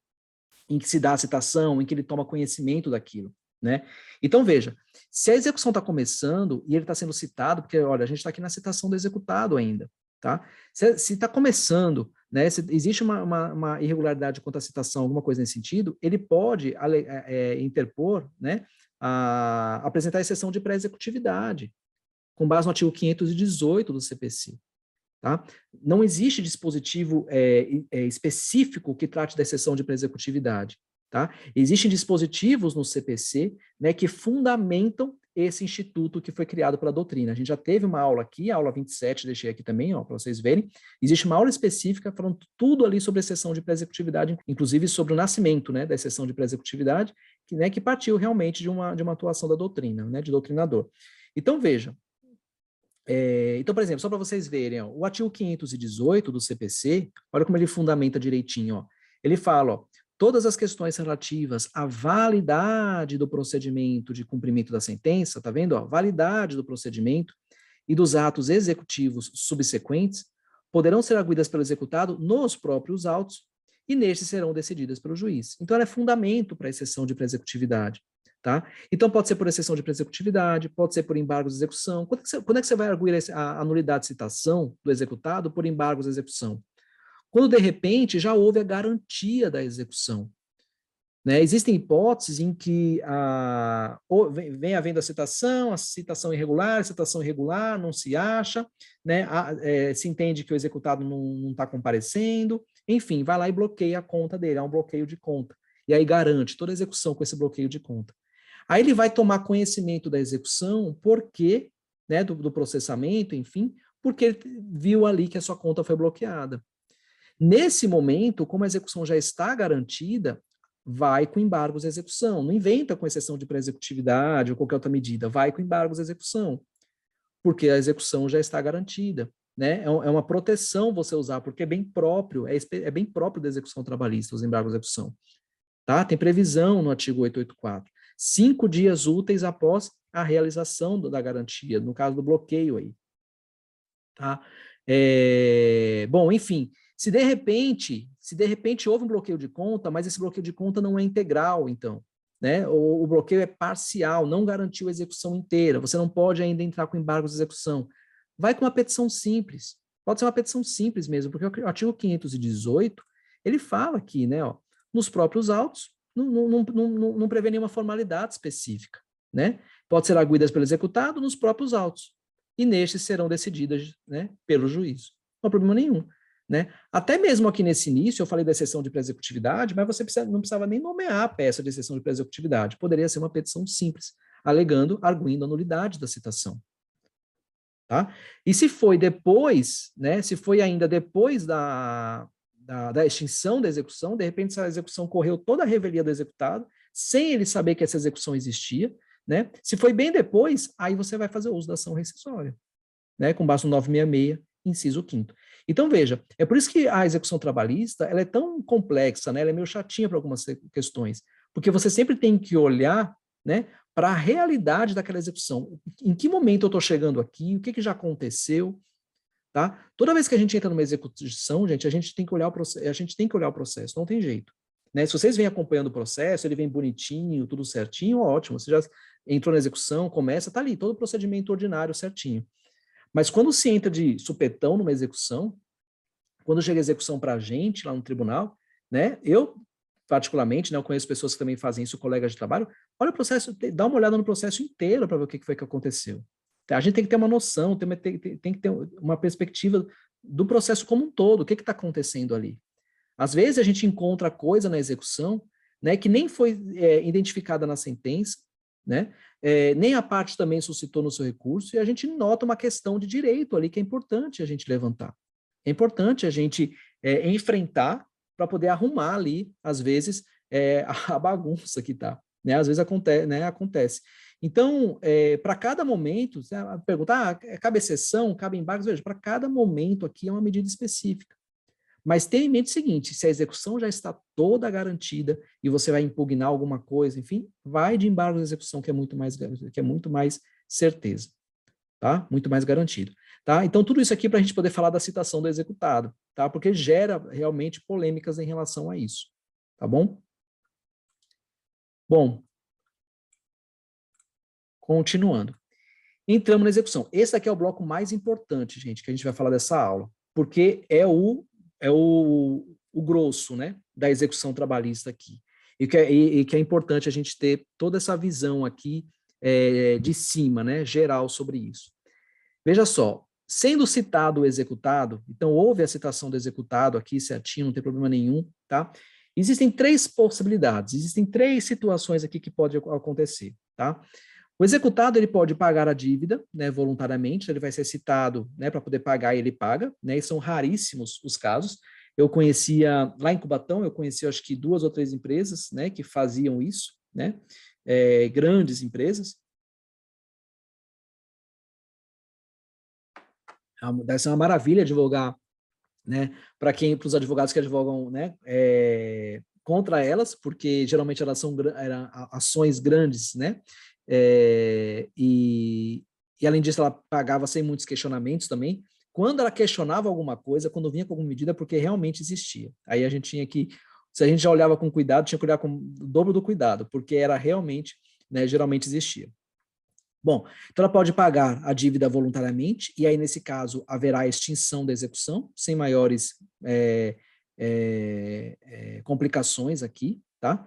em que se dá a citação, em que ele toma conhecimento daquilo, né? Então, veja, se a execução está começando e ele está sendo citado, porque, olha, a gente está aqui na citação do executado ainda, tá? Se está começando, né, se existe uma irregularidade quanto à citação, alguma coisa nesse sentido, ele pode interpor, né, apresentar a exceção de pré-executividade, com base no artigo 518 do CPC. Tá? Não existe dispositivo específico que trate da exceção de pré-executividade. Tá? Existem dispositivos no CPC, né, que fundamentam esse instituto que foi criado pela doutrina. A gente já teve uma aula aqui, a aula 27, deixei aqui também, para vocês verem. Existe uma aula específica falando tudo ali sobre a exceção de pré-executividade, inclusive sobre o nascimento, né, da exceção de pré-executividade, que partiu realmente de uma atuação da doutrina, né, de doutrinador. Então, veja, então, por exemplo, só para vocês verem, ó, o artigo 518 do CPC, olha como ele fundamenta direitinho. Ó. Ele fala, ó, todas as questões relativas à validade do procedimento de cumprimento da sentença, tá vendo? Ó, validade do procedimento e dos atos executivos subsequentes poderão ser arguidas pelo executado nos próprios autos e nestes serão decididas pelo juiz. Então, ela é fundamento para a exceção de pré-executividade. Tá? Então, pode ser por exceção de pré-executividade, pode ser por embargos de execução. Quando é que você vai arguir a nulidade de citação do executado por embargos de execução? Quando, de repente, já houve a garantia da execução. Né? Existem hipóteses em que vem havendo a citação irregular, não se acha, né? Se entende que o executado não está comparecendo, enfim, vai lá e bloqueia a conta dele, há um bloqueio de conta. E aí garante toda a execução com esse bloqueio de conta. Aí ele vai tomar conhecimento da execução, porque, né, do processamento, enfim, porque ele viu ali que a sua conta foi bloqueada. Nesse momento, como a execução já está garantida, vai com embargos de execução. Não inventa com exceção de pré-executividade ou qualquer outra medida, vai com embargos de execução, porque a execução já está garantida. Né? É uma proteção você usar, porque é bem próprio, é bem próprio da execução trabalhista, os embargos de execução. Tá? Tem previsão no artigo 884. 5 dias úteis após a realização da garantia, no caso do bloqueio aí. Tá? Bom, enfim, se de repente houve um bloqueio de conta, mas esse bloqueio de conta não é integral, então, né? O bloqueio é parcial, não garantiu a execução inteira, você não pode ainda entrar com embargos de execução. Vai com uma petição simples, pode ser uma petição simples mesmo, porque o artigo 518, ele fala aqui, né, ó, nos próprios autos, não prevê nenhuma formalidade específica, né? Pode ser arguidas pelo executado nos próprios autos, e nestes serão decididas, né, pelo juízo. Não há problema nenhum. né? Até mesmo aqui nesse início, eu falei da exceção de pré-executividade, mas você não precisava nem nomear a peça de exceção de pré-executividade. Poderia ser uma petição simples, arguindo a nulidade da citação. Tá? E se foi depois, né, se foi ainda depois da extinção da execução, de repente essa execução correu toda a revelia do executado, sem ele saber que essa execução existia, né? Se foi bem depois, aí você vai fazer uso da ação rescisória, né, com base no 966, inciso 5º. Então, veja, é por isso que a execução trabalhista ela é tão complexa, né, ela é meio chatinha para algumas questões, porque você sempre tem que olhar, né, para a realidade daquela execução. Em que momento eu estou chegando aqui, o que já aconteceu, tá? Toda vez que a gente entra numa execução, gente, a gente tem que olhar o processo, não tem jeito. Né? Se vocês vêm acompanhando o processo, ele vem bonitinho, tudo certinho, ótimo, você já entrou na execução, começa, tá ali, todo o procedimento ordinário certinho. Mas quando se entra de supetão numa execução, quando chega a execução para a gente lá no tribunal, né, eu particularmente, né, eu conheço pessoas que também fazem isso, colegas de trabalho, olha o processo, dá uma olhada no processo inteiro para ver o que foi que aconteceu. A gente tem que ter uma noção, tem que ter uma perspectiva do processo como um todo, o que está acontecendo ali. Às vezes a gente encontra coisa na execução, né, que nem foi identificada na sentença, né, nem a parte também suscitou no seu recurso, e a gente nota uma questão de direito ali que é importante a gente levantar. É importante a gente enfrentar para poder arrumar ali, às vezes, a bagunça que está. Né? Às vezes acontece. Então, para cada momento, você pergunta, cabe exceção, cabe embargos? Veja, para cada momento aqui é uma medida específica. Mas tenha em mente o seguinte, se a execução já está toda garantida e você vai impugnar alguma coisa, enfim, vai de embargo de execução, que é muito mais certeza, tá? Muito mais garantido. Tá? Então, tudo isso aqui para a gente poder falar da citação do executado, tá? Porque gera realmente polêmicas em relação a isso, tá bom? Bom, continuando. Entramos na execução. Esse aqui é o bloco mais importante, gente, que a gente vai falar dessa aula, porque é o grosso, né, da execução trabalhista aqui. E que é importante a gente ter toda essa visão aqui de cima, né, geral sobre isso. Veja só, sendo citado o executado, então houve a citação do executado aqui certinho, não tem problema nenhum, tá? Existem 3 possibilidades, existem 3 situações aqui que pode acontecer, tá? O executado ele pode pagar a dívida, né, voluntariamente, ele vai ser citado, né, para poder pagar e ele paga, né, e são raríssimos os casos. Eu conhecia, lá em Cubatão, eu conhecia acho que 2 ou 3 empresas, né, que faziam isso, né, grandes empresas. Deve ser uma maravilha advogar, né, para os advogados que advogam, né, contra elas, porque geralmente elas eram ações grandes, né, e além disso ela pagava sem muitos questionamentos também. Quando ela questionava alguma coisa, quando vinha com alguma medida, porque realmente existia. Aí a gente tinha que, se a gente já olhava com cuidado, tinha que olhar com o dobro do cuidado, porque era realmente, né, geralmente existia. Bom, então ela pode pagar a dívida voluntariamente, e aí, nesse caso, haverá a extinção da execução, sem maiores complicações aqui, tá?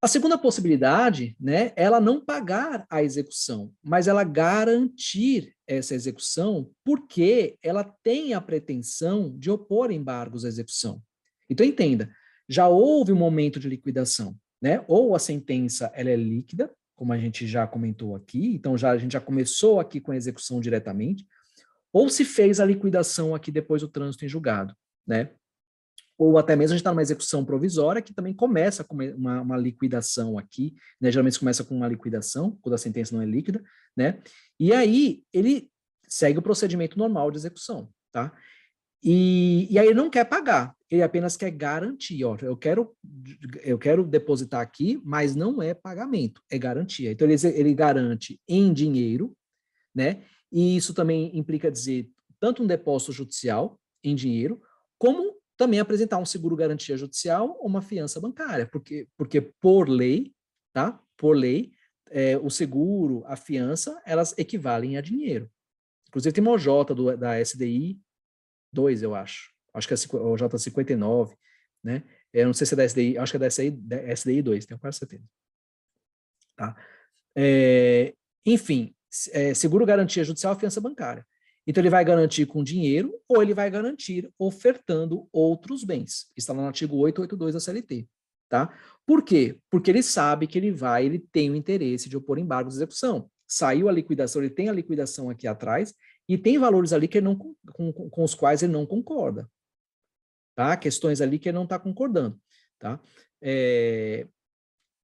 A segunda possibilidade, né, ela não pagar a execução, mas ela garantir essa execução porque ela tem a pretensão de opor embargos à execução. Então, entenda, já houve um momento de liquidação, né? Ou a sentença ela é líquida, como a gente já comentou aqui, então a gente já começou aqui com a execução diretamente, ou se fez a liquidação aqui depois do trânsito em julgado, né? Ou até mesmo a gente está numa execução provisória que também começa com uma liquidação aqui, né? Geralmente começa com uma liquidação, quando a sentença não é líquida, né? E aí ele segue o procedimento normal de execução, tá? E aí ele não quer pagar, ele apenas quer garantir, ó, eu quero depositar aqui, mas não é pagamento, é garantia. Então ele garante em dinheiro, né? E isso também implica dizer tanto um depósito judicial em dinheiro, como também apresentar um seguro garantia judicial ou uma fiança bancária, porque por lei, tá? Por lei, o seguro, a fiança, elas equivalem a dinheiro. Inclusive tem uma OJ da SDI 2, eu acho. Acho que é o J59, né? Eu não sei se é da SDI, acho que é da SDI 2, tenho quase certeza. Tá? Enfim, seguro garantia judicial, fiança bancária. Então, ele vai garantir com dinheiro ou ele vai garantir ofertando outros bens. Está lá no artigo 882 da CLT. Tá? Por quê? Porque ele sabe que ele tem o interesse de opor embargo de execução. Saiu a liquidação, ele tem a liquidação aqui atrás e tem valores ali que ele não, com os quais ele não concorda. Tá? Questões ali que ele não está concordando. Tá?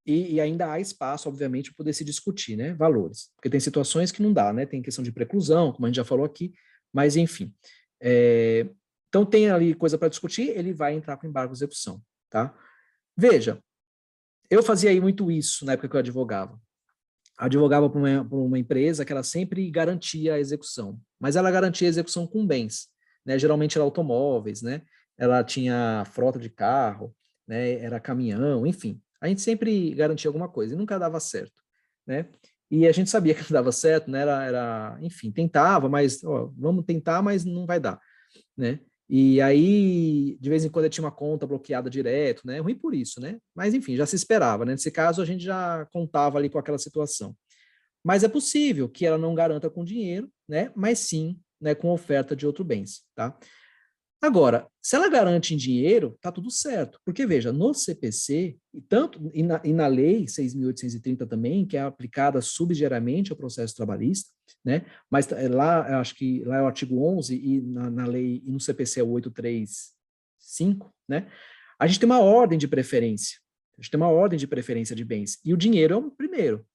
E ainda há espaço, obviamente, para poder se discutir, né, valores. Porque tem situações que não dá, né? Tem questão de preclusão, como a gente já falou aqui, mas enfim. Então tem ali coisa para discutir, ele vai entrar com embargo de execução, tá? Veja, eu fazia aí muito isso na época que eu advogava. Advogava para uma empresa que ela sempre garantia a execução, mas ela garantia a execução com bens, né? Geralmente era automóveis, né? Ela tinha frota de carro, né? Era caminhão, enfim. A gente sempre garantia alguma coisa e nunca dava certo, né? E a gente sabia que não dava certo, né? Enfim, tentava, mas ó, vamos tentar, mas não vai dar, né? E aí, de vez em quando, eu tinha uma conta bloqueada direto, né? Ruim por isso, né? Mas, enfim, já se esperava, né? Nesse caso, a gente já contava ali com aquela situação. Mas é possível que ela não garanta com dinheiro, né? Mas sim, né, com oferta de outros bens, tá? Agora, se ela garante em dinheiro, tá tudo certo. Porque, veja, no CPC, e na Lei 6.830 também, que é aplicada subsidiariamente ao processo trabalhista, né? Mas lá, eu acho que lá é o artigo 11 e na lei, e no CPC é o 835, né? A gente tem uma ordem de preferência. A gente tem uma ordem de preferência de bens. E o dinheiro é o primeiro.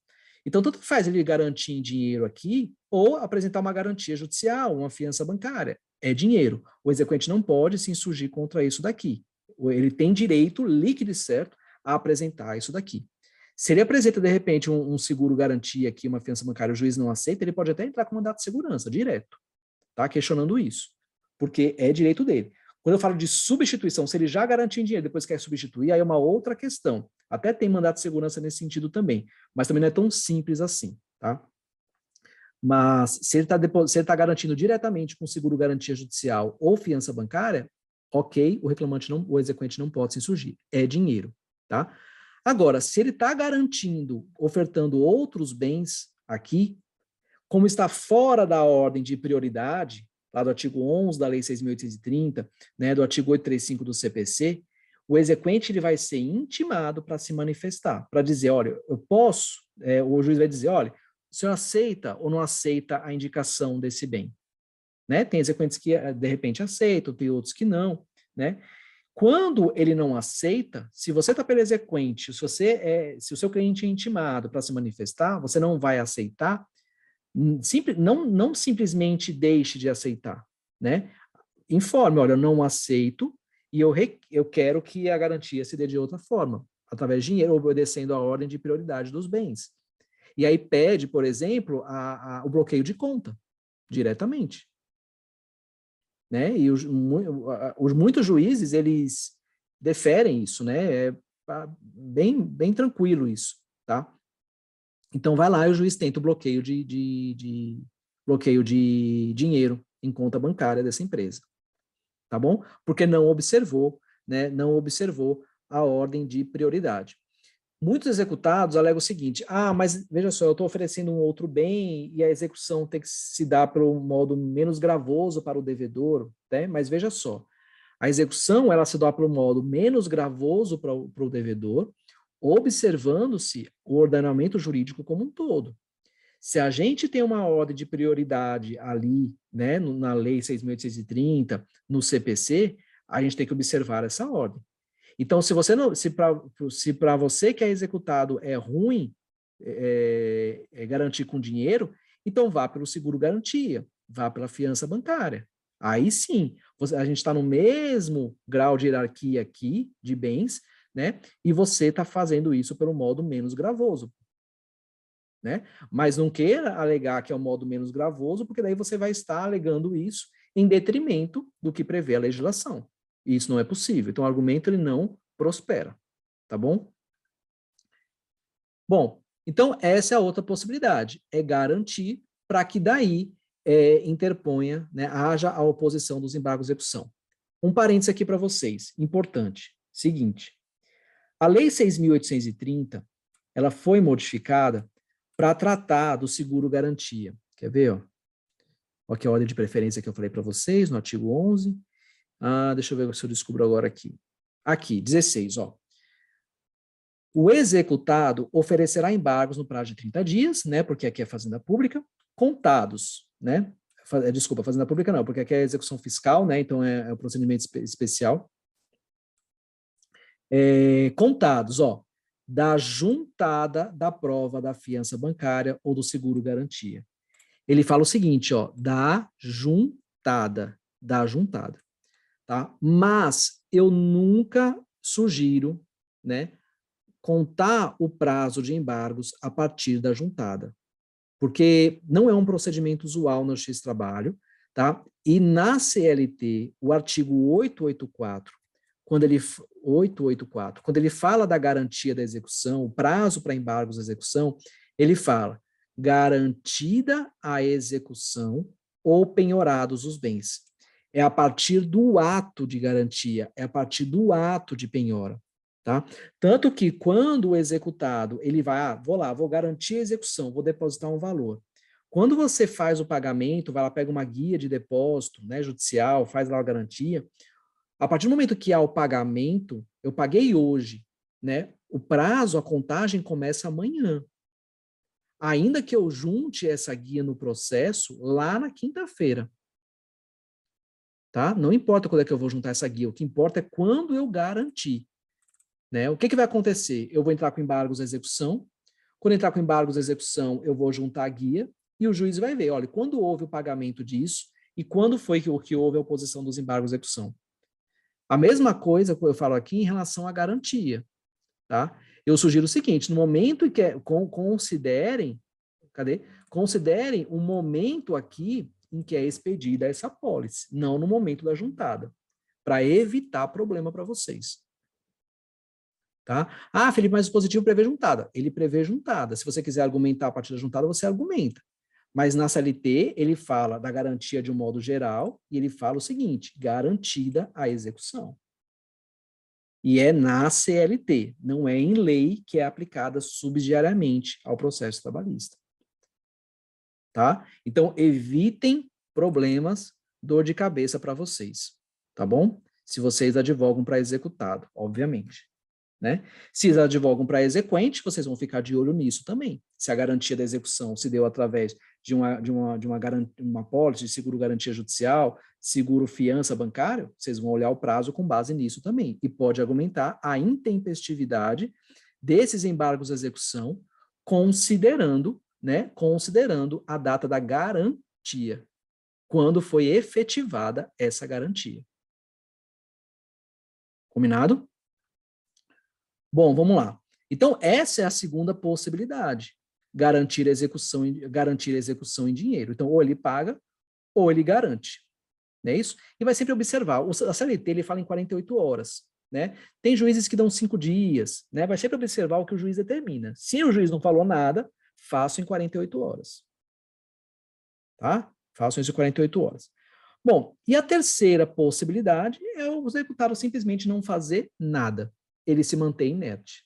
Então, tanto faz ele garantir em dinheiro aqui ou apresentar uma garantia judicial, uma fiança bancária. É dinheiro. O exequente não pode se insurgir contra isso daqui. Ele tem direito líquido e certo a apresentar isso daqui. Se ele apresenta, de repente, um seguro garantia aqui, uma fiança bancária, o juiz não aceita, ele pode até entrar com mandato de segurança, direto, tá? Questionando isso, porque é direito dele. Quando eu falo de substituição, se ele já garantiu em dinheiro, depois quer substituir, aí é uma outra questão. Até tem mandato de segurança nesse sentido também, mas também não é tão simples assim, tá? Mas se ele está garantindo diretamente com seguro garantia judicial ou fiança bancária, ok, o exequente não pode se insurgir. É dinheiro, tá? Agora, se ele está garantindo, ofertando outros bens aqui, como está fora da ordem de prioridade, lá do artigo 11 da Lei 6.830, né, do artigo 835 do CPC, o exequente ele vai ser intimado para se manifestar, para dizer, olha, eu posso, o juiz vai dizer, olha, o senhor aceita ou não aceita a indicação desse bem? Né? Tem exequentes que, de repente, aceitam, tem outros que não, né? Quando ele não aceita, se você está pelo exequente, se o seu cliente é intimado para se manifestar, você não vai aceitar, não simplesmente deixe de aceitar, né? Informe, olha, eu não aceito e eu quero que a garantia se dê de outra forma, através de dinheiro, obedecendo a ordem de prioridade dos bens. E aí pede, por exemplo, o bloqueio de conta, diretamente. Né? E muitos juízes, eles deferem isso, né? É bem tranquilo isso, tá? Então vai lá e o juiz tenta o bloqueio de dinheiro em conta bancária dessa empresa, tá bom? Porque não observou, né? Não observou a ordem de prioridade. Muitos executados alegam o seguinte: mas veja só, eu estou oferecendo um outro bem e a execução tem que se dar pelo modo menos gravoso para o devedor, né? Mas veja só, a execução ela se dá pelo modo menos gravoso para o devedor, observando-se o ordenamento jurídico como um todo. Se a gente tem uma ordem de prioridade ali, né, na Lei 6.830, no CPC, a gente tem que observar essa ordem. Então, se para você que é executado é ruim garantir com dinheiro, então vá pelo seguro garantia, vá pela fiança bancária. Aí sim, a gente está no mesmo grau de hierarquia aqui de bens, né? E você está fazendo isso pelo modo menos gravoso, né? Mas não queira alegar que é o modo menos gravoso, porque daí você vai estar alegando isso em detrimento do que prevê a legislação. E isso não é possível. Então, o argumento ele não prospera, tá bom? Bom, então essa é a outra possibilidade, é garantir para que daí interponha, né, haja a oposição dos embargos de execução. Um parênteses aqui para vocês, importante, seguinte, a Lei 6.830, ela foi modificada para tratar do seguro garantia. Quer ver? Ó? Aqui é a ordem de preferência que eu falei para vocês, no artigo 11. Deixa eu ver se eu descubro agora aqui. Aqui, 16, ó. O executado oferecerá embargos no prazo de 30 dias, né, porque aqui é fazenda pública, contados, né, desculpa, fazenda pública não, porque aqui é execução fiscal, né, então é o procedimento especial. Contados, ó, da juntada da prova da fiança bancária ou do seguro garantia. Ele fala o seguinte, ó, da juntada, tá? Mas eu nunca sugiro, né, contar o prazo de embargos a partir da juntada, porque não é um procedimento usual no Justiça do Trabalho, tá? E na CLT, o artigo 884, quando ele fala da garantia da execução, o prazo para embargos da execução, ele fala garantida a execução ou penhorados os bens. É a partir do ato de garantia, é a partir do ato de penhora. Tá? Tanto que quando o executado, ele vai, vou garantir a execução, vou depositar um valor. Quando você faz o pagamento, vai lá, pega uma guia de depósito, né, judicial, faz lá a garantia, a partir do momento que há o pagamento, eu paguei hoje, né, o prazo, a contagem começa amanhã. Ainda que eu junte essa guia no processo lá na quinta-feira. Tá? Não importa quando é que eu vou juntar essa guia, o que importa é quando eu garantir. Né? O que vai acontecer? Eu vou entrar com embargos à execução. Quando entrar com embargos à execução, eu vou juntar a guia e o juiz vai ver, olha, quando houve o pagamento disso e quando foi que houve a oposição dos embargos à execução. A mesma coisa que eu falo aqui em relação à garantia. Tá? Eu sugiro o seguinte, no momento em que considerem o momento aqui em que é expedida essa apólice, não no momento da juntada, para evitar problema para vocês. Tá? Felipe, mas o dispositivo prevê juntada. Ele prevê juntada. Se você quiser argumentar a partir da juntada, você argumenta. Mas na CLT, ele fala da garantia de um modo geral e ele fala o seguinte, garantida a execução. E é na CLT, não é em lei que é aplicada subsidiariamente ao processo trabalhista. Tá? Então, evitem problemas, dor de cabeça para vocês. Tá bom? Se vocês advogam para executado, obviamente. Né? Se eles advogam para exequente, vocês vão ficar de olho nisso também. Se a garantia da execução se deu através de uma apólice de seguro garantia judicial, seguro fiança bancário, vocês vão olhar o prazo com base nisso também. E pode argumentar a intempestividade desses embargos de execução, considerando a data da garantia, quando foi efetivada essa garantia. Combinado? Bom, vamos lá. Então, essa é a segunda possibilidade, garantir a execução em dinheiro. Então, ou ele paga, ou ele garante. Não é isso? E vai sempre observar, a CLT ele fala em 48 horas. Né? Tem juízes que dão 5 dias, né? Vai sempre observar o que o juiz determina. Se o juiz não falou nada, faço em 48 horas. Tá? Faço isso em 48 horas. Bom, e a terceira possibilidade é o executado simplesmente não fazer nada. Ele se mantém inerte.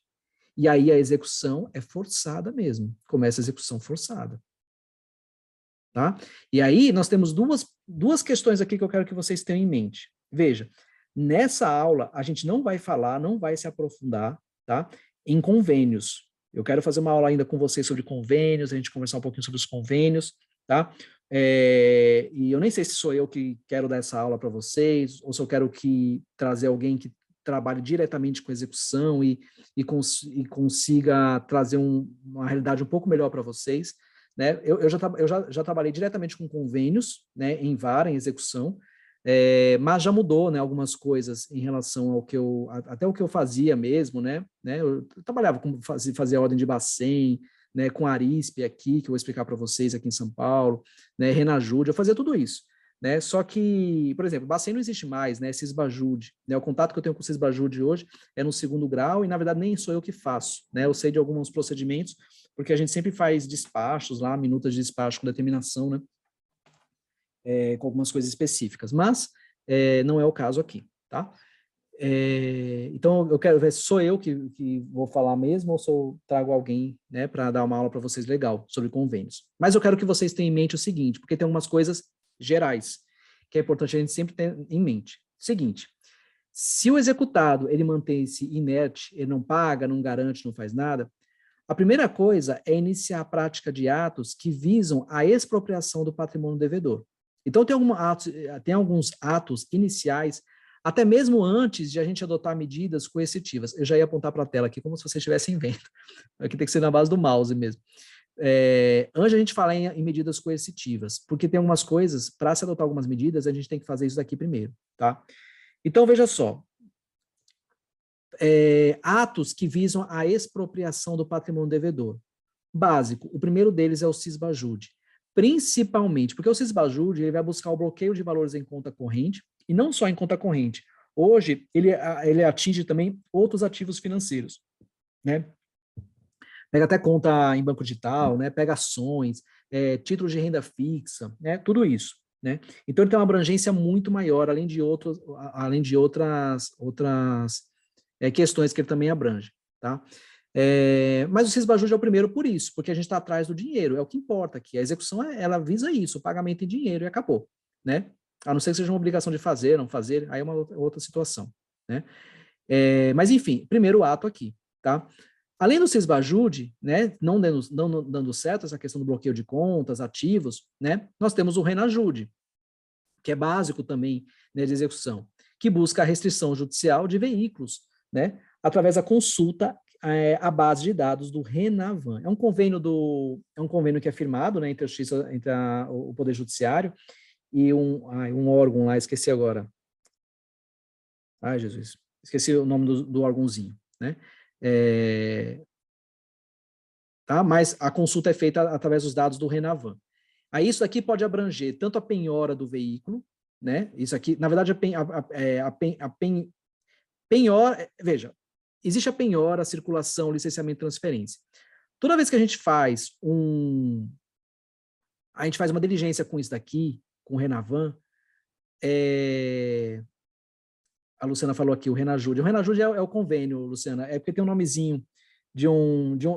E aí a execução é forçada mesmo. Começa a execução forçada. Tá? E aí nós temos duas questões aqui que eu quero que vocês tenham em mente. Veja, nessa aula a gente não vai falar, não vai se aprofundar, tá, em convênios. Eu quero fazer uma aula ainda com vocês sobre convênios, a gente conversar um pouquinho sobre os convênios, tá? E eu nem sei se sou eu que quero dar essa aula para vocês, ou se eu quero trazer alguém que trabalhe diretamente com execução e consiga trazer uma realidade um pouco melhor para vocês. Né? Eu já trabalhei diretamente com convênios, né, em VAR, em execução, mas já mudou, né, algumas coisas em relação ao que até o que eu fazia mesmo, né? Eu trabalhava com fazia ordem de Bacen, né, com a Arispe aqui, que eu vou explicar para vocês aqui em São Paulo, né, Renajude, eu fazia tudo isso. Né? Só que, por exemplo, Bacen não existe mais, né? Cisbajude, né? O contato que eu tenho com o Cisbajude hoje é no 2º grau e, na verdade, nem sou eu que faço, né? Eu sei de alguns procedimentos, porque a gente sempre faz despachos lá, minutas de despacho com determinação, né? Com algumas coisas específicas, mas não é o caso aqui, tá? Então, eu quero ver se sou eu que vou falar mesmo ou se eu trago alguém, né, para dar uma aula para vocês legal sobre convênios. Mas eu quero que vocês tenham em mente o seguinte, porque tem algumas coisas gerais, que é importante a gente sempre ter em mente. Seguinte, se o executado ele mantém-se inerte, ele não paga, não garante, não faz nada, a primeira coisa é iniciar a prática de atos que visam a expropriação do patrimônio devedor. Então, tem alguns atos iniciais, até mesmo antes de a gente adotar medidas coercitivas. Eu já ia apontar para a tela aqui, como se vocês estivessem vendo. Aqui tem que ser na base do mouse mesmo. Antes de a gente falar em medidas coercitivas, porque tem algumas coisas, para se adotar algumas medidas, a gente tem que fazer isso daqui primeiro, tá? Então, veja só. Atos que visam a expropriação do patrimônio devedor. Básico, o primeiro deles é o cisbajude. Principalmente, porque o cisbajude ele vai buscar o bloqueio de valores em conta corrente, e não só em conta corrente. Hoje, ele atinge também outros ativos financeiros, né? Pega até conta em banco digital, né? Pega ações, títulos de renda fixa, né? Tudo isso, né? Então, ele tem uma abrangência muito maior, além de outras questões que ele também abrange, tá? Mas o cisbajude é o primeiro por isso, porque a gente está atrás do dinheiro, é o que importa aqui. A execução, ela visa isso, o pagamento em dinheiro e acabou, né? A não ser que seja uma obrigação de fazer, não fazer, aí é uma outra situação, né? Mas, enfim, primeiro ato aqui, tá? Além do cisbajude, né, não dando certo essa questão do bloqueio de contas, ativos, né, nós temos o renajude, que é básico também, né, de execução, que busca a restrição judicial de veículos, né, através da consulta à base de dados do Renavan. É um convênio que é firmado, né, entre a Justiça, o Poder Judiciário e um órgão lá, esqueci agora. Ai, Jesus, esqueci o nome do órgãozinho, né? Tá? Mas a consulta é feita através dos dados do Renavan. Aí isso aqui pode abranger tanto a penhora do veículo, né? Isso aqui, na verdade, penhora, veja, existe a penhora, a circulação, licenciamento e transferência. Toda vez que a gente faz uma diligência com isso daqui, com o Renavan, a Luciana falou aqui, o Renajude. O Renajude é o convênio, Luciana, é porque tem um nomezinho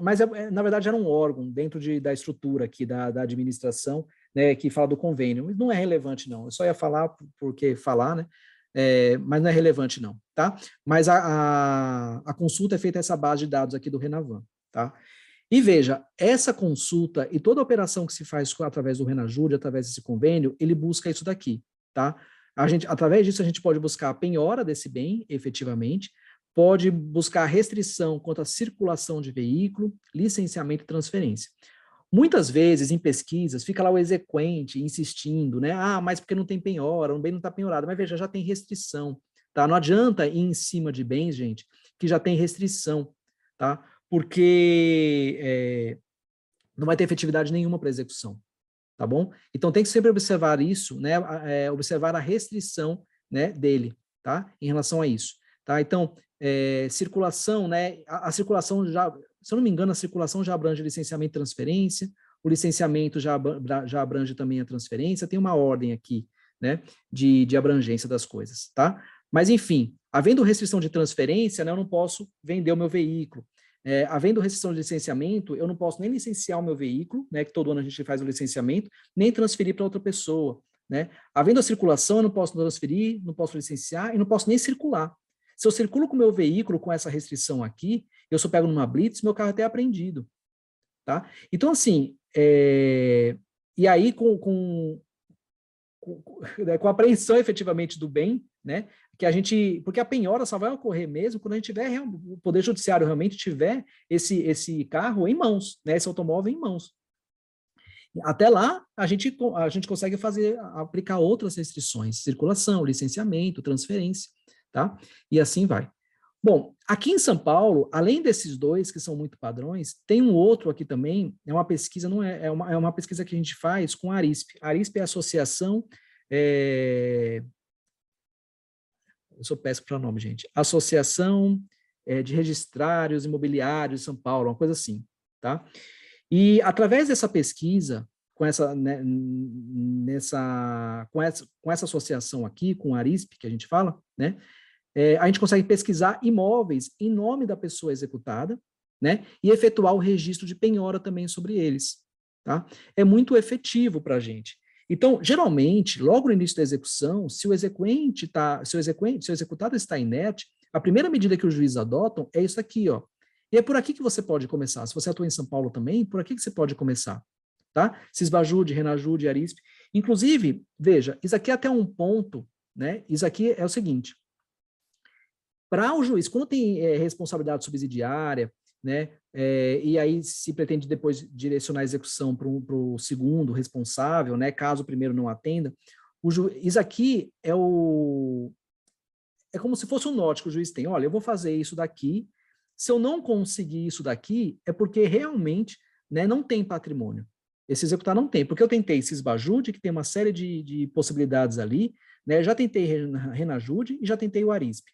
mas na verdade era um órgão dentro da estrutura aqui da administração, né, que fala do convênio. Não é relevante, não. Eu só ia falar porque falar, né? Mas não é relevante, não, tá? Mas a consulta é feita essa base de dados aqui do Renavan, tá? E veja, essa consulta e toda a operação que se faz através do Renajude, através desse convênio, ele busca isso daqui, tá? Através disso, a gente pode buscar a penhora desse bem, efetivamente, pode buscar restrição quanto à circulação de veículo, licenciamento e transferência. Muitas vezes, em pesquisas, fica lá o exequente insistindo, né? Mas porque não tem penhora, o bem não está penhorado. Mas veja, já tem restrição, tá? Não adianta ir em cima de bens, gente, que já tem restrição, tá? Porque não vai ter efetividade nenhuma para execução, tá bom? Então, tem que sempre observar isso, né? Observar a restrição, né, dele, tá? Em relação a isso, tá? Então, circulação, né? A circulação já, se eu não me engano, a circulação já abrange licenciamento e transferência, o licenciamento já abrange também a transferência, tem uma ordem aqui, né? De abrangência das coisas, tá? Mas, enfim, havendo restrição de transferência, né, eu não posso vender o meu veículo. Havendo restrição de licenciamento, eu não posso nem licenciar o meu veículo, né, que todo ano a gente faz o licenciamento, nem transferir para outra pessoa, né? Havendo a circulação, eu não posso transferir, não posso licenciar e não posso nem circular. Se eu circulo com o meu veículo com essa restrição aqui, eu só pego numa blitz, meu carro é até apreendido, tá? Então, assim, e aí com a apreensão efetivamente do bem, né? Porque a penhora só vai ocorrer mesmo quando a gente tiver, o Poder Judiciário realmente tiver esse carro em mãos, né? Esse automóvel em mãos. Até lá, a gente consegue aplicar outras restrições, circulação, licenciamento, transferência, tá? E assim vai. Bom, aqui em São Paulo, além desses dois que são muito padrões, tem um outro aqui também, é uma pesquisa, não é uma pesquisa que a gente faz com a Arisp. A Arisp é a Associação, eu sou péssimo para nome, gente, Associação de Registrários Imobiliários de São Paulo, uma coisa assim, tá? E através dessa pesquisa, com essa associação aqui, com a Arisp, que a gente fala, né? A gente consegue pesquisar imóveis em nome da pessoa executada, né? E efetuar o registro de penhora também sobre eles, tá? É muito efetivo para a gente. Então, geralmente, logo no início da execução, se o executado está inerte, a primeira medida que os juízes adotam é isso aqui, ó. E é por aqui que você pode começar. Se você atua em São Paulo também, por aqui que você pode começar, tá? Cisbajude, Renajude, Arisp. Inclusive, veja, isso aqui é até um ponto, né? Isso aqui é o seguinte, para o juiz, quando tem responsabilidade subsidiária, né, e aí se pretende depois direcionar a execução para o segundo responsável, né, caso o primeiro não atenda, isso aqui é como se fosse um norte que o juiz tem. Olha, eu vou fazer isso daqui, se eu não conseguir isso daqui, é porque realmente, né, não tem patrimônio. Esse executar não tem, porque eu tentei Cisbajude, que tem uma série de possibilidades ali, né, já tentei Renajude e já tentei o Arisp.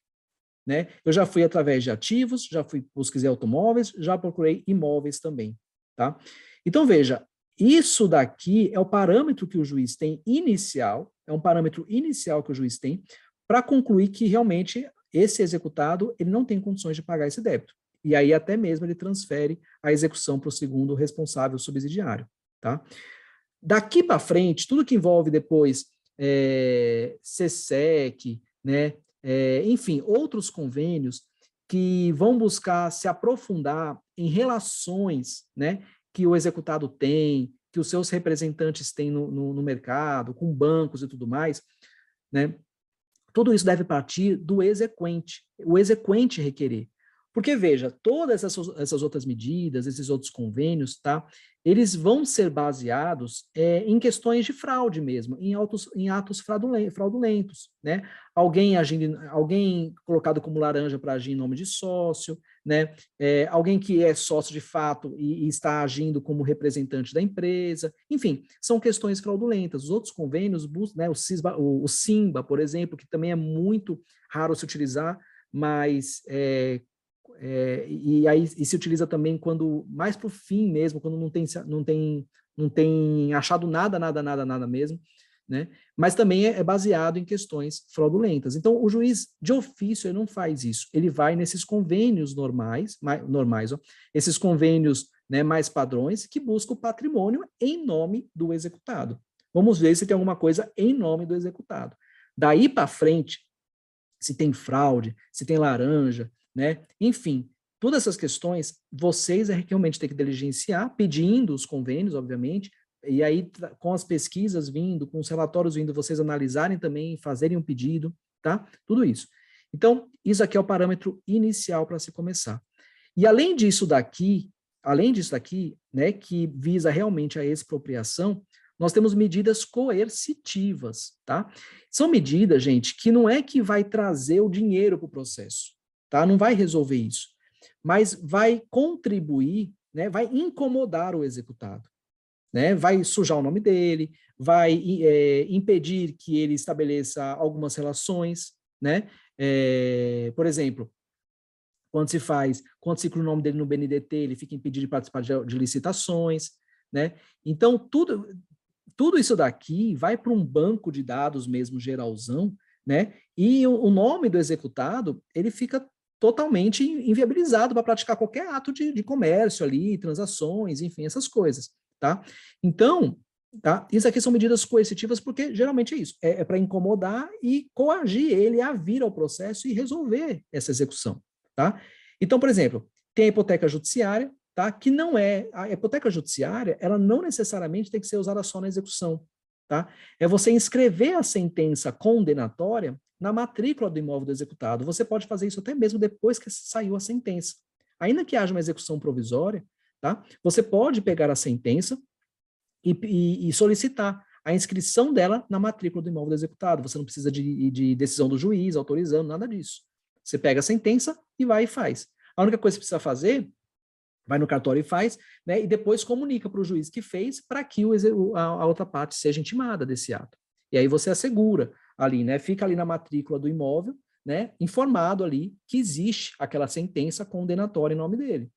Né? Eu já fui através de ativos, já pesquisei automóveis, já procurei imóveis também. Tá? Então, veja, isso daqui é o parâmetro que o juiz tem inicial, é um parâmetro inicial que o juiz tem para concluir que realmente esse executado ele não tem condições de pagar esse débito. E aí até mesmo ele transfere a execução para o segundo responsável subsidiário. Tá? Daqui para frente, tudo que envolve depois CSEC, né, enfim, outros convênios que vão buscar se aprofundar em relações, né, que o executado tem, que os seus representantes têm no mercado, com bancos e tudo mais, né, tudo isso deve partir do exequente, o exequente requerer. Porque, veja, todas essas outras medidas, esses outros convênios, tá? Eles vão ser baseados em questões de fraude mesmo, em atos fraudulentos, né? Alguém colocado como laranja para agir em nome de sócio, né? Alguém que é sócio de fato e está agindo como representante da empresa, enfim, são questões fraudulentas. Os outros convênios, né? O SIMBA, por exemplo, que também é muito raro se utilizar, mas e se utiliza também quando mais para o fim mesmo, quando não tem achado nada mesmo, né? Mas também é baseado em questões fraudulentas. Então, o juiz de ofício ele não faz isso, ele vai nesses convênios normais, ó, esses convênios, né, mais padrões que buscam o patrimônio em nome do executado. Vamos ver se tem alguma coisa em nome do executado. Daí para frente, se tem fraude, se tem laranja, né? Enfim, todas essas questões, vocês realmente têm que diligenciar, pedindo os convênios, obviamente, e aí com as pesquisas vindo, com os relatórios vindo, vocês analisarem também, fazerem um pedido, tá? Tudo isso. Então, isso aqui é o parâmetro inicial para se começar. E além disso daqui, né, que visa realmente a expropriação, nós temos medidas coercitivas, tá? São medidas, gente, que não é que vai trazer o dinheiro para o processo, tá? Não vai resolver isso, mas vai contribuir, né? Vai incomodar o executado, né? Vai sujar o nome dele, vai impedir que ele estabeleça algumas relações, né? Por exemplo, quando se inclui o nome dele no BNDT, ele fica impedido de participar de licitações, né? Então, tudo isso daqui vai para um banco de dados mesmo geralzão, né? E o nome do executado, ele fica totalmente inviabilizado para praticar qualquer ato de comércio ali, transações, enfim, essas coisas, tá? Então, tá? Isso aqui são medidas coercitivas porque geralmente é isso, é para incomodar e coagir ele a vir ao processo e resolver essa execução, tá? Então, por exemplo, tem a hipoteca judiciária, tá? Que não é, a hipoteca judiciária, ela não necessariamente tem que ser usada só na execução, tá? É você inscrever a sentença condenatória na matrícula do imóvel do executado. Você pode fazer isso até mesmo depois que saiu a sentença. Ainda que haja uma execução provisória, tá? Você pode pegar a sentença e solicitar a inscrição dela na matrícula do imóvel do executado. Você não precisa de decisão do juiz autorizando, nada disso. Você pega a sentença e vai e faz. A única coisa que você precisa fazer, vai no cartório e faz, né, e depois comunica para o juiz que fez para que a outra parte seja intimada desse ato. E aí você assegura ali, né, fica ali na matrícula do imóvel, né, informado ali que existe aquela sentença condenatória em nome dele.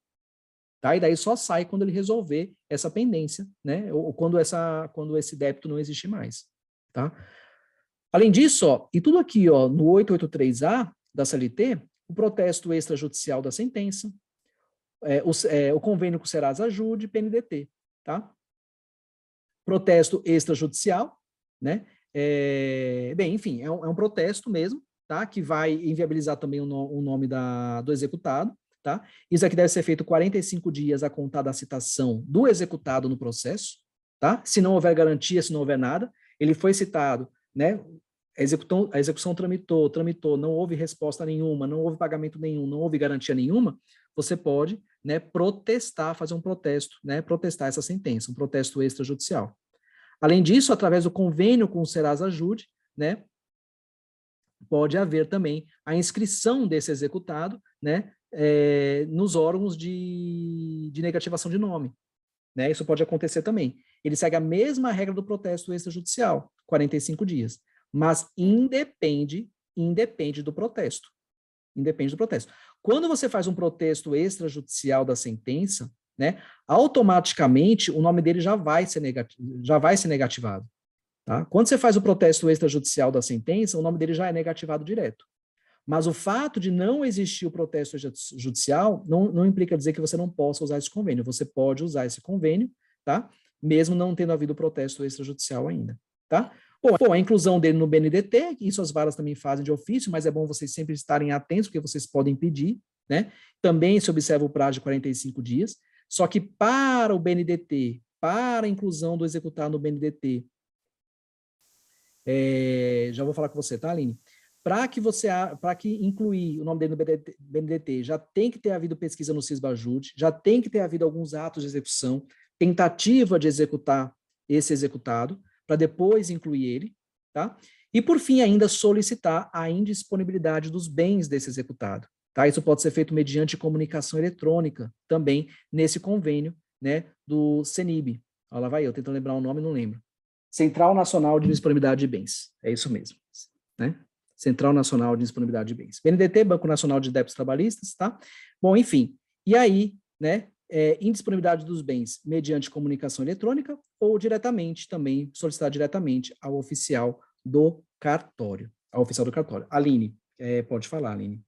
Tá? E daí só sai quando ele resolver essa pendência, né, ou quando esse débito não existe mais. Tá? Além disso, ó, e tudo aqui ó, no 883A da CLT, o protesto extrajudicial da sentença, o convênio com o Serasa Ajude, PNDT, tá? Protesto extrajudicial, né? Bem, enfim, é um protesto mesmo, tá? Que vai inviabilizar também o nome do executado, tá? Isso aqui deve ser feito 45 dias a contar da citação do executado no processo, tá? Se não houver garantia, se não houver nada, ele foi citado, né? A execução tramitou, não houve resposta nenhuma, não houve pagamento nenhum, não houve garantia nenhuma, você pode, né, protestar, fazer um protesto, né, protestar essa sentença, um protesto extrajudicial. Além disso, através do convênio com o Serasa Ajude, né, pode haver também a inscrição desse executado, né, nos órgãos de negativação de nome. Né, isso pode acontecer também. Ele segue a mesma regra do protesto extrajudicial, 45 dias, mas independe do protesto. Independe do protesto. Quando você faz um protesto extrajudicial da sentença, né, automaticamente o nome dele já vai ser negativado. Tá? Quando você faz o protesto extrajudicial da sentença, o nome dele já é negativado direto. Mas o fato de não existir o protesto judicial não implica dizer que você não possa usar esse convênio. Você pode usar esse convênio, tá? Mesmo não tendo havido protesto extrajudicial ainda, tá? Bom, a inclusão dele no BNDT, isso as varas também fazem de ofício, mas é bom vocês sempre estarem atentos, porque vocês podem pedir, né? Também se observa o prazo de 45 dias, só que para o BNDT, para a inclusão do executado no BNDT, já vou falar com você, tá, Aline? Para que incluir o nome dele no BNDT, já tem que ter havido pesquisa no Cisbajude, já tem que ter havido alguns atos de execução, tentativa de executar esse executado, para depois incluir ele, tá? E, por fim, ainda solicitar a indisponibilidade dos bens desse executado, tá? Isso pode ser feito mediante comunicação eletrônica, também nesse convênio, né, do CENIB. Olha lá vai eu, tentando lembrar o nome, não lembro. Central Nacional de Disponibilidade de Bens, é isso mesmo, né? Central Nacional de Disponibilidade de Bens. BNDT, Banco Nacional de Débitos Trabalhistas, tá? Bom, enfim, e aí, né, indisponibilidade dos bens mediante comunicação eletrônica ou diretamente também, solicitar diretamente ao oficial do cartório. Ao oficial do cartório. Aline, pode falar, Aline.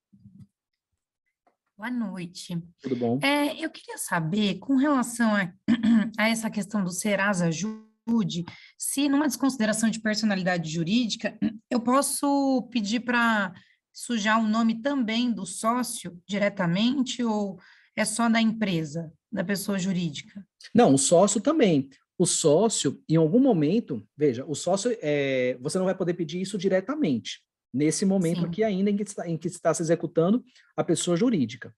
Boa noite. Tudo bom? Eu queria saber, com relação a essa questão do Serasa Ajude, se numa desconsideração de personalidade jurídica, eu posso pedir para sujar o nome também do sócio diretamente ou é só da empresa, da pessoa jurídica? Não, o sócio também. O sócio, em algum momento, veja, o sócio, você não vai poder pedir isso diretamente, nesse momento Sim. aqui ainda em que está se executando a pessoa jurídica,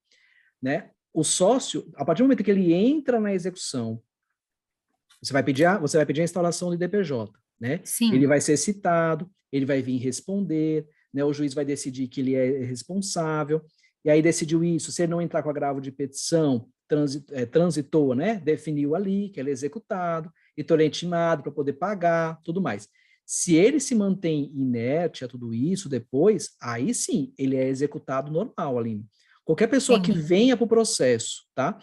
né? O sócio, a partir do momento que ele entra na execução, você vai pedir a instalação do IDPJ, né? Sim. Ele vai ser citado, ele vai vir responder, né? O juiz vai decidir que ele é responsável, e aí decidiu isso, se ele não entrar com agravo de petição, transitou, né? Definiu ali que ele é executado, então ele é intimado para poder pagar, tudo mais. Se ele se mantém inerte a tudo isso depois, aí sim, ele é executado normal, Aline. Qualquer pessoa que venha para o processo, tá?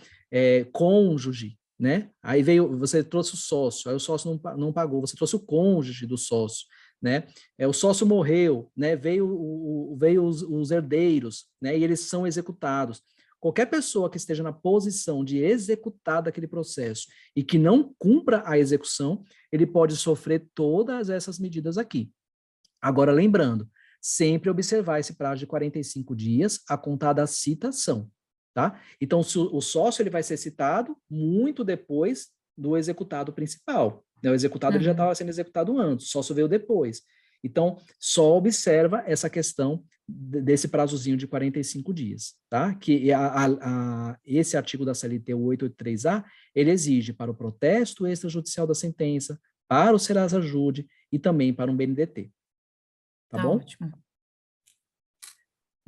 Cônjuge, né? Aí você trouxe o sócio, aí o sócio não pagou, você trouxe o cônjuge do sócio, né? O sócio morreu, né? Veio os herdeiros, né? E eles são executados. Qualquer pessoa que esteja na posição de executar daquele processo e que não cumpra a execução, ele pode sofrer todas essas medidas aqui. Agora, lembrando, sempre observar esse prazo de 45 dias a contar da citação, tá? Então, o sócio ele vai ser citado muito depois do executado principal. Né? O executado ele já estava sendo executado antes, o sócio veio depois. Então, só observa essa questão desse prazozinho de 45 dias, tá? Que esse artigo da CLT 883A, ele exige para o protesto extrajudicial da sentença, para o Serasa Ajude e também para um BNDT. Tá bom? Ótimo.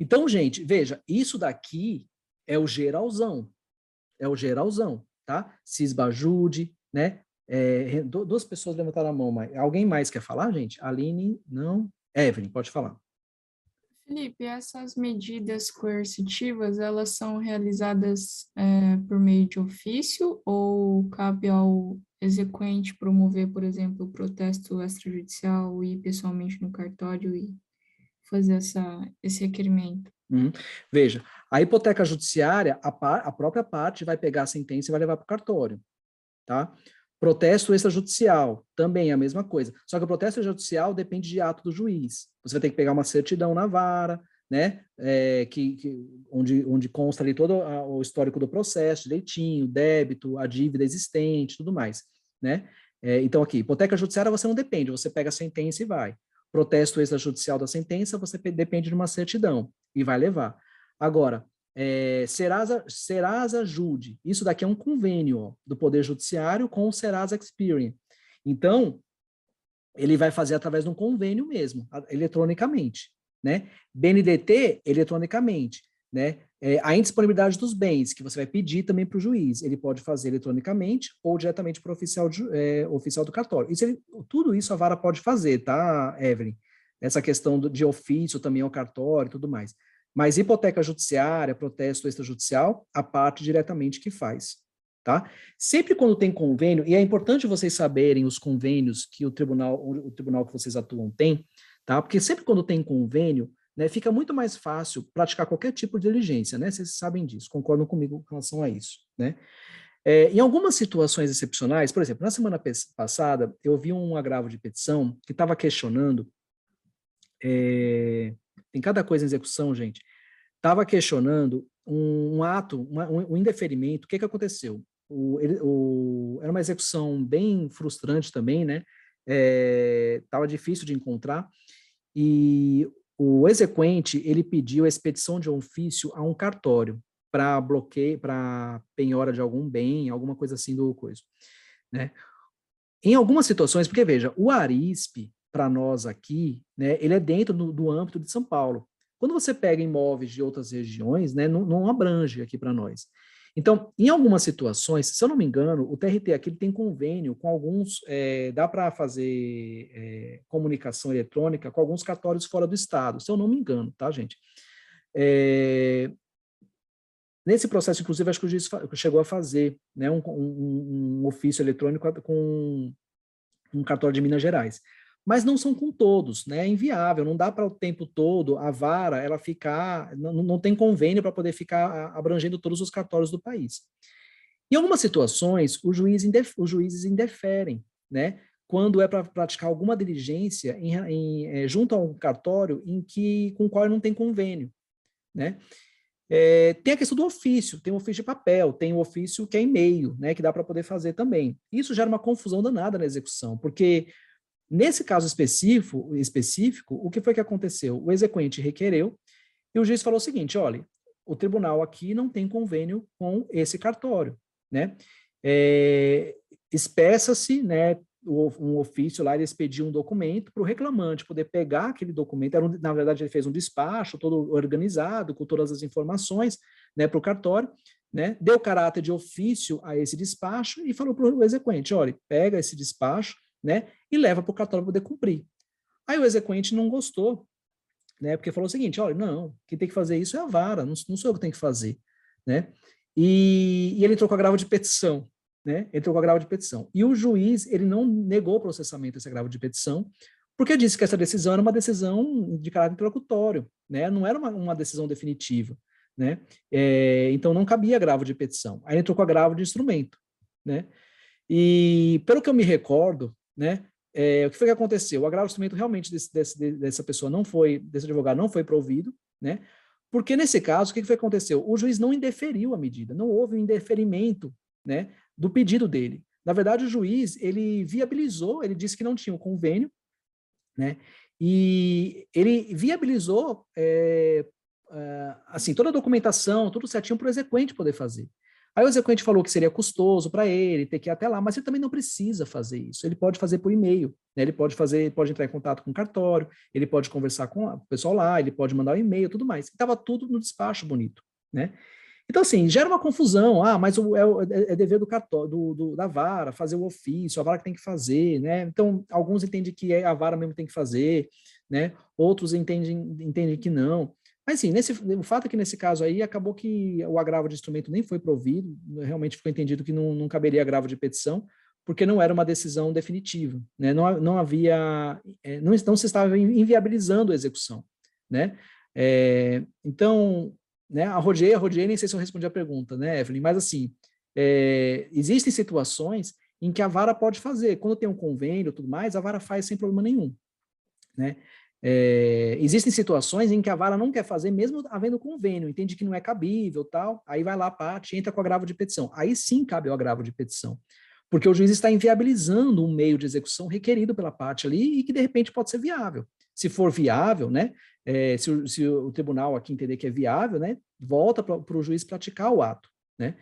Então, gente, veja, isso daqui é o geralzão. É o geralzão, tá? Cisbajude, né? Duas pessoas levantaram a mão, mas alguém mais quer falar, gente? Aline, não. Evelyn, pode falar. Felipe, essas medidas coercitivas, elas são realizadas por meio de ofício ou cabe ao exequente promover, por exemplo, o protesto extrajudicial e ir pessoalmente no cartório e fazer esse requerimento? Veja, a hipoteca judiciária, a própria parte vai pegar a sentença e vai levar para o cartório, tá? Protesto extrajudicial, também é a mesma coisa. Só que o protesto extrajudicial depende de ato do juiz. Você vai ter que pegar uma certidão na vara, né, onde consta ali todo o histórico do processo, direitinho, débito, a dívida existente, tudo mais, né? Então aqui, hipoteca judiciária você não depende, você pega a sentença e vai. Protesto extrajudicial da sentença, você depende de uma certidão e vai levar. Agora, Serasa Jude, isso daqui é um convênio, ó, do Poder Judiciário com o Serasa Experian. Então, ele vai fazer através de um convênio mesmo, eletronicamente, né? BNDT, eletronicamente, né? A indisponibilidade dos bens, que você vai pedir também para o juiz, ele pode fazer eletronicamente ou diretamente para o oficial do cartório. Tudo isso a vara pode fazer, tá, Evelyn? Essa questão de ofício também ao cartório e tudo mais. Mas hipoteca judiciária, protesto extrajudicial, a parte diretamente que faz, tá? Sempre quando tem convênio, e é importante vocês saberem os convênios que o tribunal que vocês atuam tem, tá? Porque sempre quando tem convênio, né, fica muito mais fácil praticar qualquer tipo de diligência, né? Vocês sabem disso, concordam comigo com relação a isso, né? Em algumas situações excepcionais, por exemplo, na semana passada, eu vi um agravo de petição que estava questionando, tem cada coisa em execução, gente, estava questionando um ato, um indeferimento. O que aconteceu? Era uma execução bem frustrante também, né? Estava difícil de encontrar, e o exequente, ele pediu a expedição de ofício a um cartório para bloqueio, para penhora de algum bem, alguma coisa assim do coisa, né? Em algumas situações, porque veja, o Arispe, para nós aqui, né, ele é dentro do âmbito de São Paulo. Quando você pega imóveis de outras regiões, né, não abrange aqui para nós. Então, em algumas situações, se eu não me engano, o TRT aqui tem convênio com alguns, dá para fazer comunicação eletrônica com alguns cartórios fora do estado, se eu não me engano, tá, gente? Nesse processo, inclusive, acho que o juiz chegou a fazer, né, um ofício eletrônico com um cartório de Minas Gerais. Mas não são com todos, né? É inviável, não dá para o tempo todo a vara ela ficar, não tem convênio para poder ficar abrangendo todos os cartórios do país. Em algumas situações, os juízes indeferem, né? Quando é para praticar alguma diligência junto a um cartório com o qual não tem convênio, né? Tem a questão do ofício, tem o ofício de papel, tem o ofício que é e-mail, né? Que dá para poder fazer também. Isso gera uma confusão danada na execução, porque nesse caso específico, o que foi que aconteceu? O exequente requereu e o juiz falou o seguinte, olha, o tribunal aqui não tem convênio com esse cartório, né? Espeça-se, né, um ofício lá, ele expediu um documento para o reclamante poder pegar aquele documento, na verdade ele fez um despacho todo organizado, com todas as informações, né, para o cartório, né, deu caráter de ofício a esse despacho e falou para o exequente, olha, pega esse despacho, né, e leva para o cartório para poder cumprir. Aí o exequente não gostou, né, porque falou o seguinte, olha, não, quem tem que fazer isso é a vara, não sou eu que tenho que fazer, né, e ele entrou com agravo de petição, né, entrou com agravo de petição, e o juiz, ele não negou o processamento desse agravo de petição, porque disse que essa decisão era uma decisão de caráter interlocutório, né, não era uma decisão definitiva, né, então não cabia agravo de petição, aí entrou com agravo de instrumento, né, e pelo que eu me recordo, né, o que foi que aconteceu? O agravo de instrumento realmente dessa pessoa desse advogado não foi provido, né, porque nesse caso, o que foi que aconteceu? O juiz não indeferiu a medida, não houve um indeferimento, né, do pedido dele. Na verdade, o juiz, ele viabilizou, ele disse que não tinha o convênio, né, e ele viabilizou, assim, toda a documentação, tudo certinho para o exequente poder fazer. Aí o exequente falou que seria custoso para ele ter que ir até lá, mas ele também não precisa fazer isso. Ele pode fazer por e-mail, né? Ele pode entrar em contato com o cartório, ele pode conversar com o pessoal lá, ele pode mandar um e-mail, tudo mais. Estava tudo no despacho bonito, né? Então, assim, gera uma confusão. Mas é dever do cartório, da vara fazer o ofício, a vara que tem que fazer, né? Então, alguns entendem que a vara mesmo tem que fazer, né? Outros entendem que não. Mas, sim, o fato é que nesse caso aí acabou que o agravo de instrumento nem foi provido, realmente ficou entendido que não caberia agravo de petição, porque não era uma decisão definitiva, né? Não havia, não se estava inviabilizando a execução, né? Então, né, a Roger, nem sei se eu respondi a pergunta, né, Evelyn, mas assim, existem situações em que a vara pode fazer. Quando tem um convênio e tudo mais, a vara faz sem problema nenhum, né? Existem situações em que a vara não quer fazer, mesmo havendo convênio, entende que não é cabível, tal, aí vai lá a parte, entra com agravo de petição. Aí sim cabe o agravo de petição, porque o juiz está inviabilizando um meio de execução requerido pela parte ali e que de repente pode ser viável. Se for viável, né, se o tribunal aqui entender que é viável, né, volta para o juiz praticar o ato, né.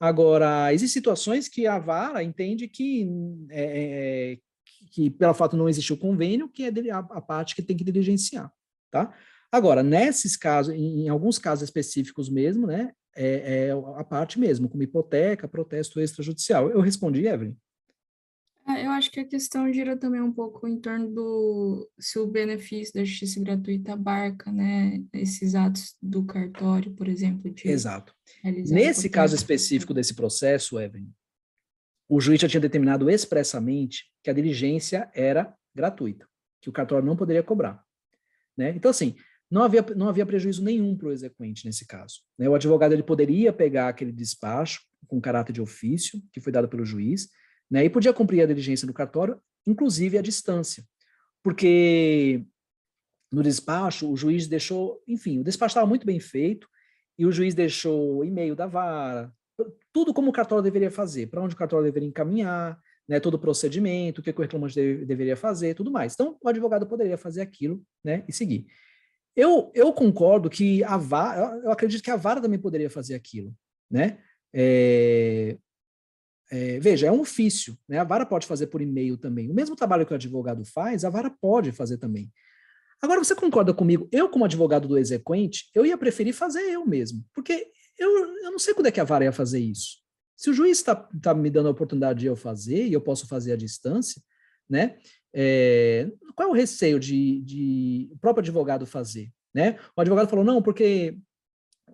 Agora, existem situações que a vara entende que pelo fato de não existir o convênio, que é a parte que tem que diligenciar, tá? Agora, nesses casos, em alguns casos específicos mesmo, né, a parte mesmo, como hipoteca, protesto extrajudicial. Eu respondi, Evelyn? Eu acho que a questão gira também um pouco em torno do se o benefício da justiça gratuita abarca, né, esses atos do cartório, por exemplo, de Exato. realizar a Nesse caso hipoteca. específico desse processo, Evelyn, o juiz já tinha determinado expressamente que a diligência era gratuita, que o cartório não poderia cobrar, né? Então, assim, não havia prejuízo nenhum para o exequente nesse caso, né? O advogado ele poderia pegar aquele despacho com caráter de ofício, que foi dado pelo juiz, né? E podia cumprir a diligência do cartório, inclusive à distância, porque no despacho o juiz deixou, enfim, o despacho estava muito bem feito, e o juiz deixou o e-mail da vara, tudo como o cartório deveria fazer, para onde o cartório deveria encaminhar, né, todo o procedimento, o que o reclamante deveria fazer, tudo mais. Então, o advogado poderia fazer aquilo, né, e seguir. Eu concordo que a vara, eu acredito que a vara também poderia fazer aquilo, né? Veja, é um ofício, né? A vara pode fazer por e-mail também. O mesmo trabalho que o advogado faz, a vara pode fazer também. Agora, você concorda comigo? Eu, como advogado do exequente, eu ia preferir fazer eu mesmo, porque eu não sei quando é que a vara ia fazer isso. Se o juiz está me dando a oportunidade de eu fazer, e eu posso fazer à distância, né? Qual é o receio de o próprio advogado fazer? Né? O advogado falou, não, porque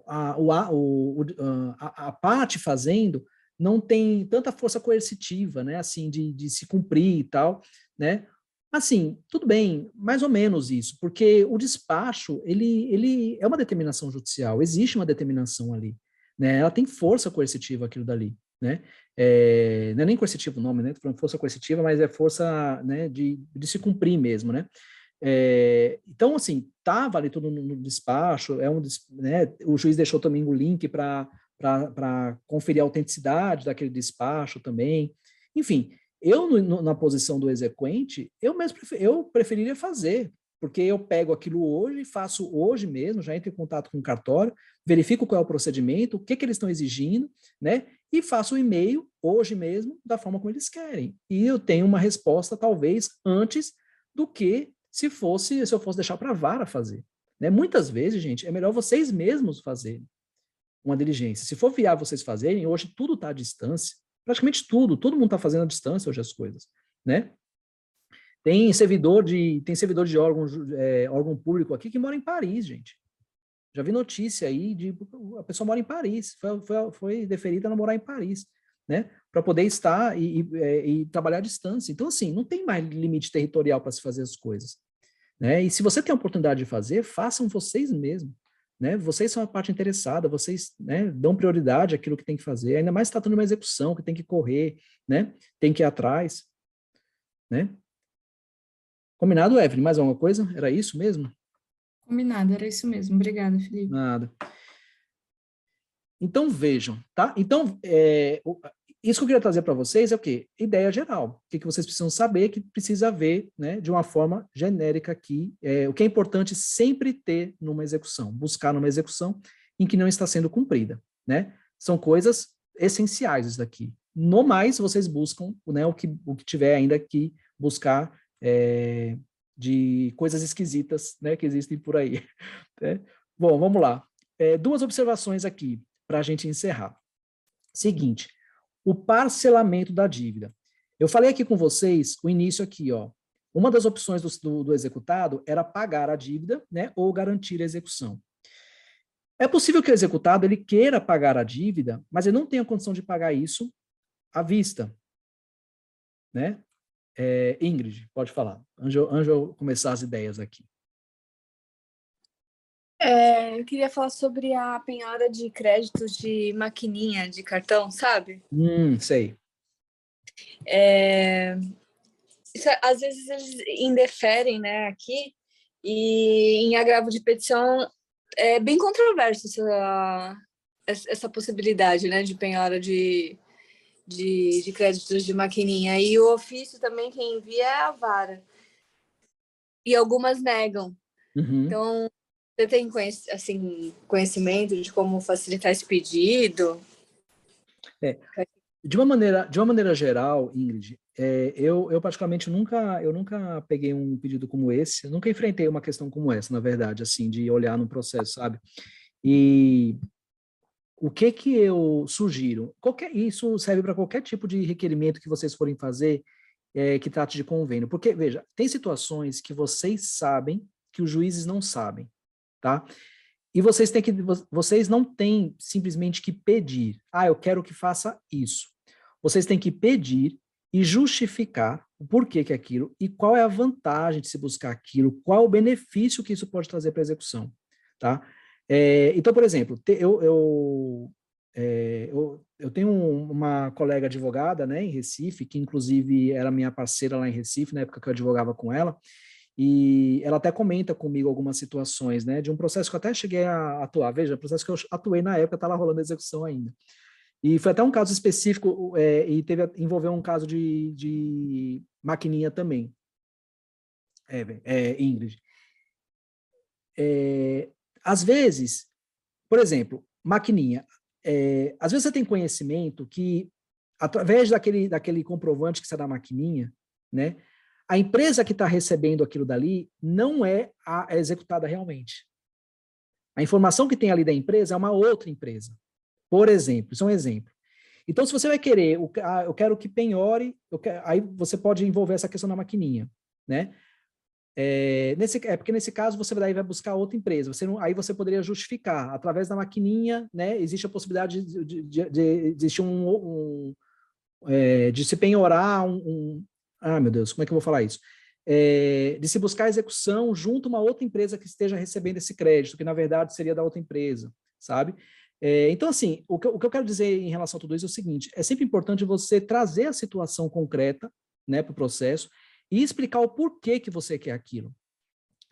a parte fazendo não tem tanta força coercitiva, né? Assim, de se cumprir e tal, né? Assim, tudo bem, mais ou menos isso, porque o despacho, ele é uma determinação judicial, existe uma determinação ali, né? Ela tem força coercitiva, aquilo dali, né? Não é nem coercitivo o nome, né? Tô falando força coercitiva, mas é força, né, de se cumprir mesmo, né? Então, assim, estava ali tudo no despacho, né, o juiz deixou também o link para conferir a autenticidade daquele despacho também. Enfim, eu, na posição do exequente, eu preferiria fazer, porque eu pego aquilo hoje, faço hoje mesmo, já entro em contato com o cartório, verifico qual é o procedimento, o que eles estão exigindo, né? E faço o e-mail hoje mesmo, da forma como eles querem. E eu tenho uma resposta, talvez, antes do que se eu fosse deixar para a vara fazer. Né? Muitas vezes, gente, é melhor vocês mesmos fazerem uma diligência. Se for viável vocês fazerem, hoje tudo está à distância, praticamente tudo, todo mundo está fazendo à distância hoje as coisas, né? Tem servidor de órgão público aqui que mora em Paris, gente. Já vi notícia aí de a pessoa mora em Paris, foi deferida a morar em Paris, né? Para poder estar e trabalhar à distância. Então, assim, não tem mais limite territorial para se fazer as coisas, né? E se você tem a oportunidade de fazer, façam vocês mesmos, né? Vocês são a parte interessada, vocês, né, dão prioridade àquilo que tem que fazer, ainda mais tratando de uma execução que tem que correr, né? Tem que ir atrás, né? Combinado, Evelyn? Mais alguma coisa? Era isso mesmo? Combinado, era isso mesmo. Obrigada, Felipe. Nada. Então, vejam, tá? Então, isso que eu queria trazer para vocês é o quê? Ideia geral. O que vocês precisam saber, que precisa ver, né, de uma forma genérica aqui, o que é importante sempre ter numa execução, buscar numa execução em que não está sendo cumprida, né? São coisas essenciais isso daqui. No mais, vocês buscam, né, o que tiver ainda que buscar de coisas esquisitas, né, que existem por aí. Né? Bom, vamos lá. Duas observações aqui para a gente encerrar. Seguinte, o parcelamento da dívida. Eu falei aqui com vocês, o início aqui, ó. Uma das opções do executado era pagar a dívida, né, ou garantir a execução. É possível que o executado ele queira pagar a dívida, mas ele não tenha condição de pagar isso à vista, né? Ingrid, pode falar. Anjo começar as ideias aqui. Eu queria falar sobre a penhora de créditos de maquininha de cartão, sabe? Sei. Às vezes eles indeferem, né, aqui, e em agravo de petição é bem controverso essa possibilidade, né, de penhora de créditos de maquininha. E o ofício também, quem envia é a vara. E algumas negam. Uhum. Então, você tem assim, conhecimento de como facilitar esse pedido? De uma maneira geral, Ingrid, eu particularmente eu nunca peguei um pedido como esse, eu nunca enfrentei uma questão como essa, na verdade, assim, de olhar no processo, sabe? E o que eu sugiro? Isso serve para qualquer tipo de requerimento que vocês forem fazer, que trate de convênio, porque, veja, tem situações que vocês sabem que os juízes não sabem, tá? E vocês não têm simplesmente que pedir, eu quero que faça isso. Vocês têm que pedir e justificar o porquê que é aquilo e qual é a vantagem de se buscar aquilo, qual é o benefício que isso pode trazer para a execução, tá? Então, por exemplo, eu tenho uma colega advogada, né, em Recife, que inclusive era minha parceira lá em Recife, na época que eu advogava com ela, e ela até comenta comigo algumas situações, né, de um processo que eu até cheguei a atuar. Veja, processo que eu atuei na época, está lá rolando a execução ainda. E foi até um caso específico, e envolveu um caso de maquininha também, Ingrid. Às vezes, por exemplo, maquininha, às vezes você tem conhecimento que, através daquele comprovante que está na maquininha, né, a empresa que está recebendo aquilo dali não é a executada realmente. A informação que tem ali da empresa é uma outra empresa. Por exemplo, isso é um exemplo. Então, se você vai querer, eu quero que penhore, aí você pode envolver essa questão na maquininha, né? Porque nesse caso você vai buscar outra empresa. Aí você poderia justificar, através da maquininha, né? Existe a possibilidade de existir de se penhorar meu Deus, como é que eu vou falar isso? De se buscar a execução junto a uma outra empresa que esteja recebendo esse crédito, que na verdade seria da outra empresa, sabe? Então, assim, o que eu quero dizer em relação a tudo isso é o seguinte: é sempre importante você trazer a situação concreta, né, para o processo e explicar o porquê que você quer aquilo,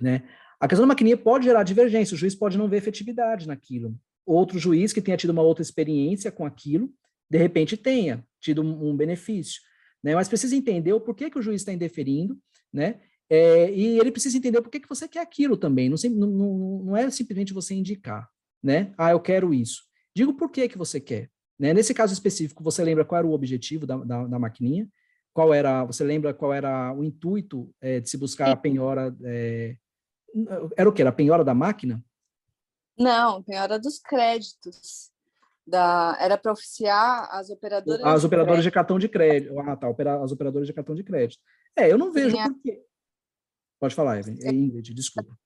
né? A questão da maquininha pode gerar divergência, o juiz pode não ver efetividade naquilo. Outro juiz que tenha tido uma outra experiência com aquilo, de repente tenha tido um benefício, né? Mas precisa entender o porquê que o juiz está indeferindo, né? E ele precisa entender o porquê que você quer aquilo também. Não é simplesmente você indicar, né? Eu quero isso. Diga o porquê que você quer, né? Nesse caso específico, você lembra qual era o objetivo da maquininha? Você lembra qual era o intuito de se buscar a penhora? Era o quê? Era a penhora da máquina? Não, penhora dos créditos. Era para oficiar as operadoras As de operadoras de crédito. cartão de crédito. Tá, as operadoras de cartão de crédito. Eu não vejo Tinha por quê. Pode falar, Ingrid, desculpa.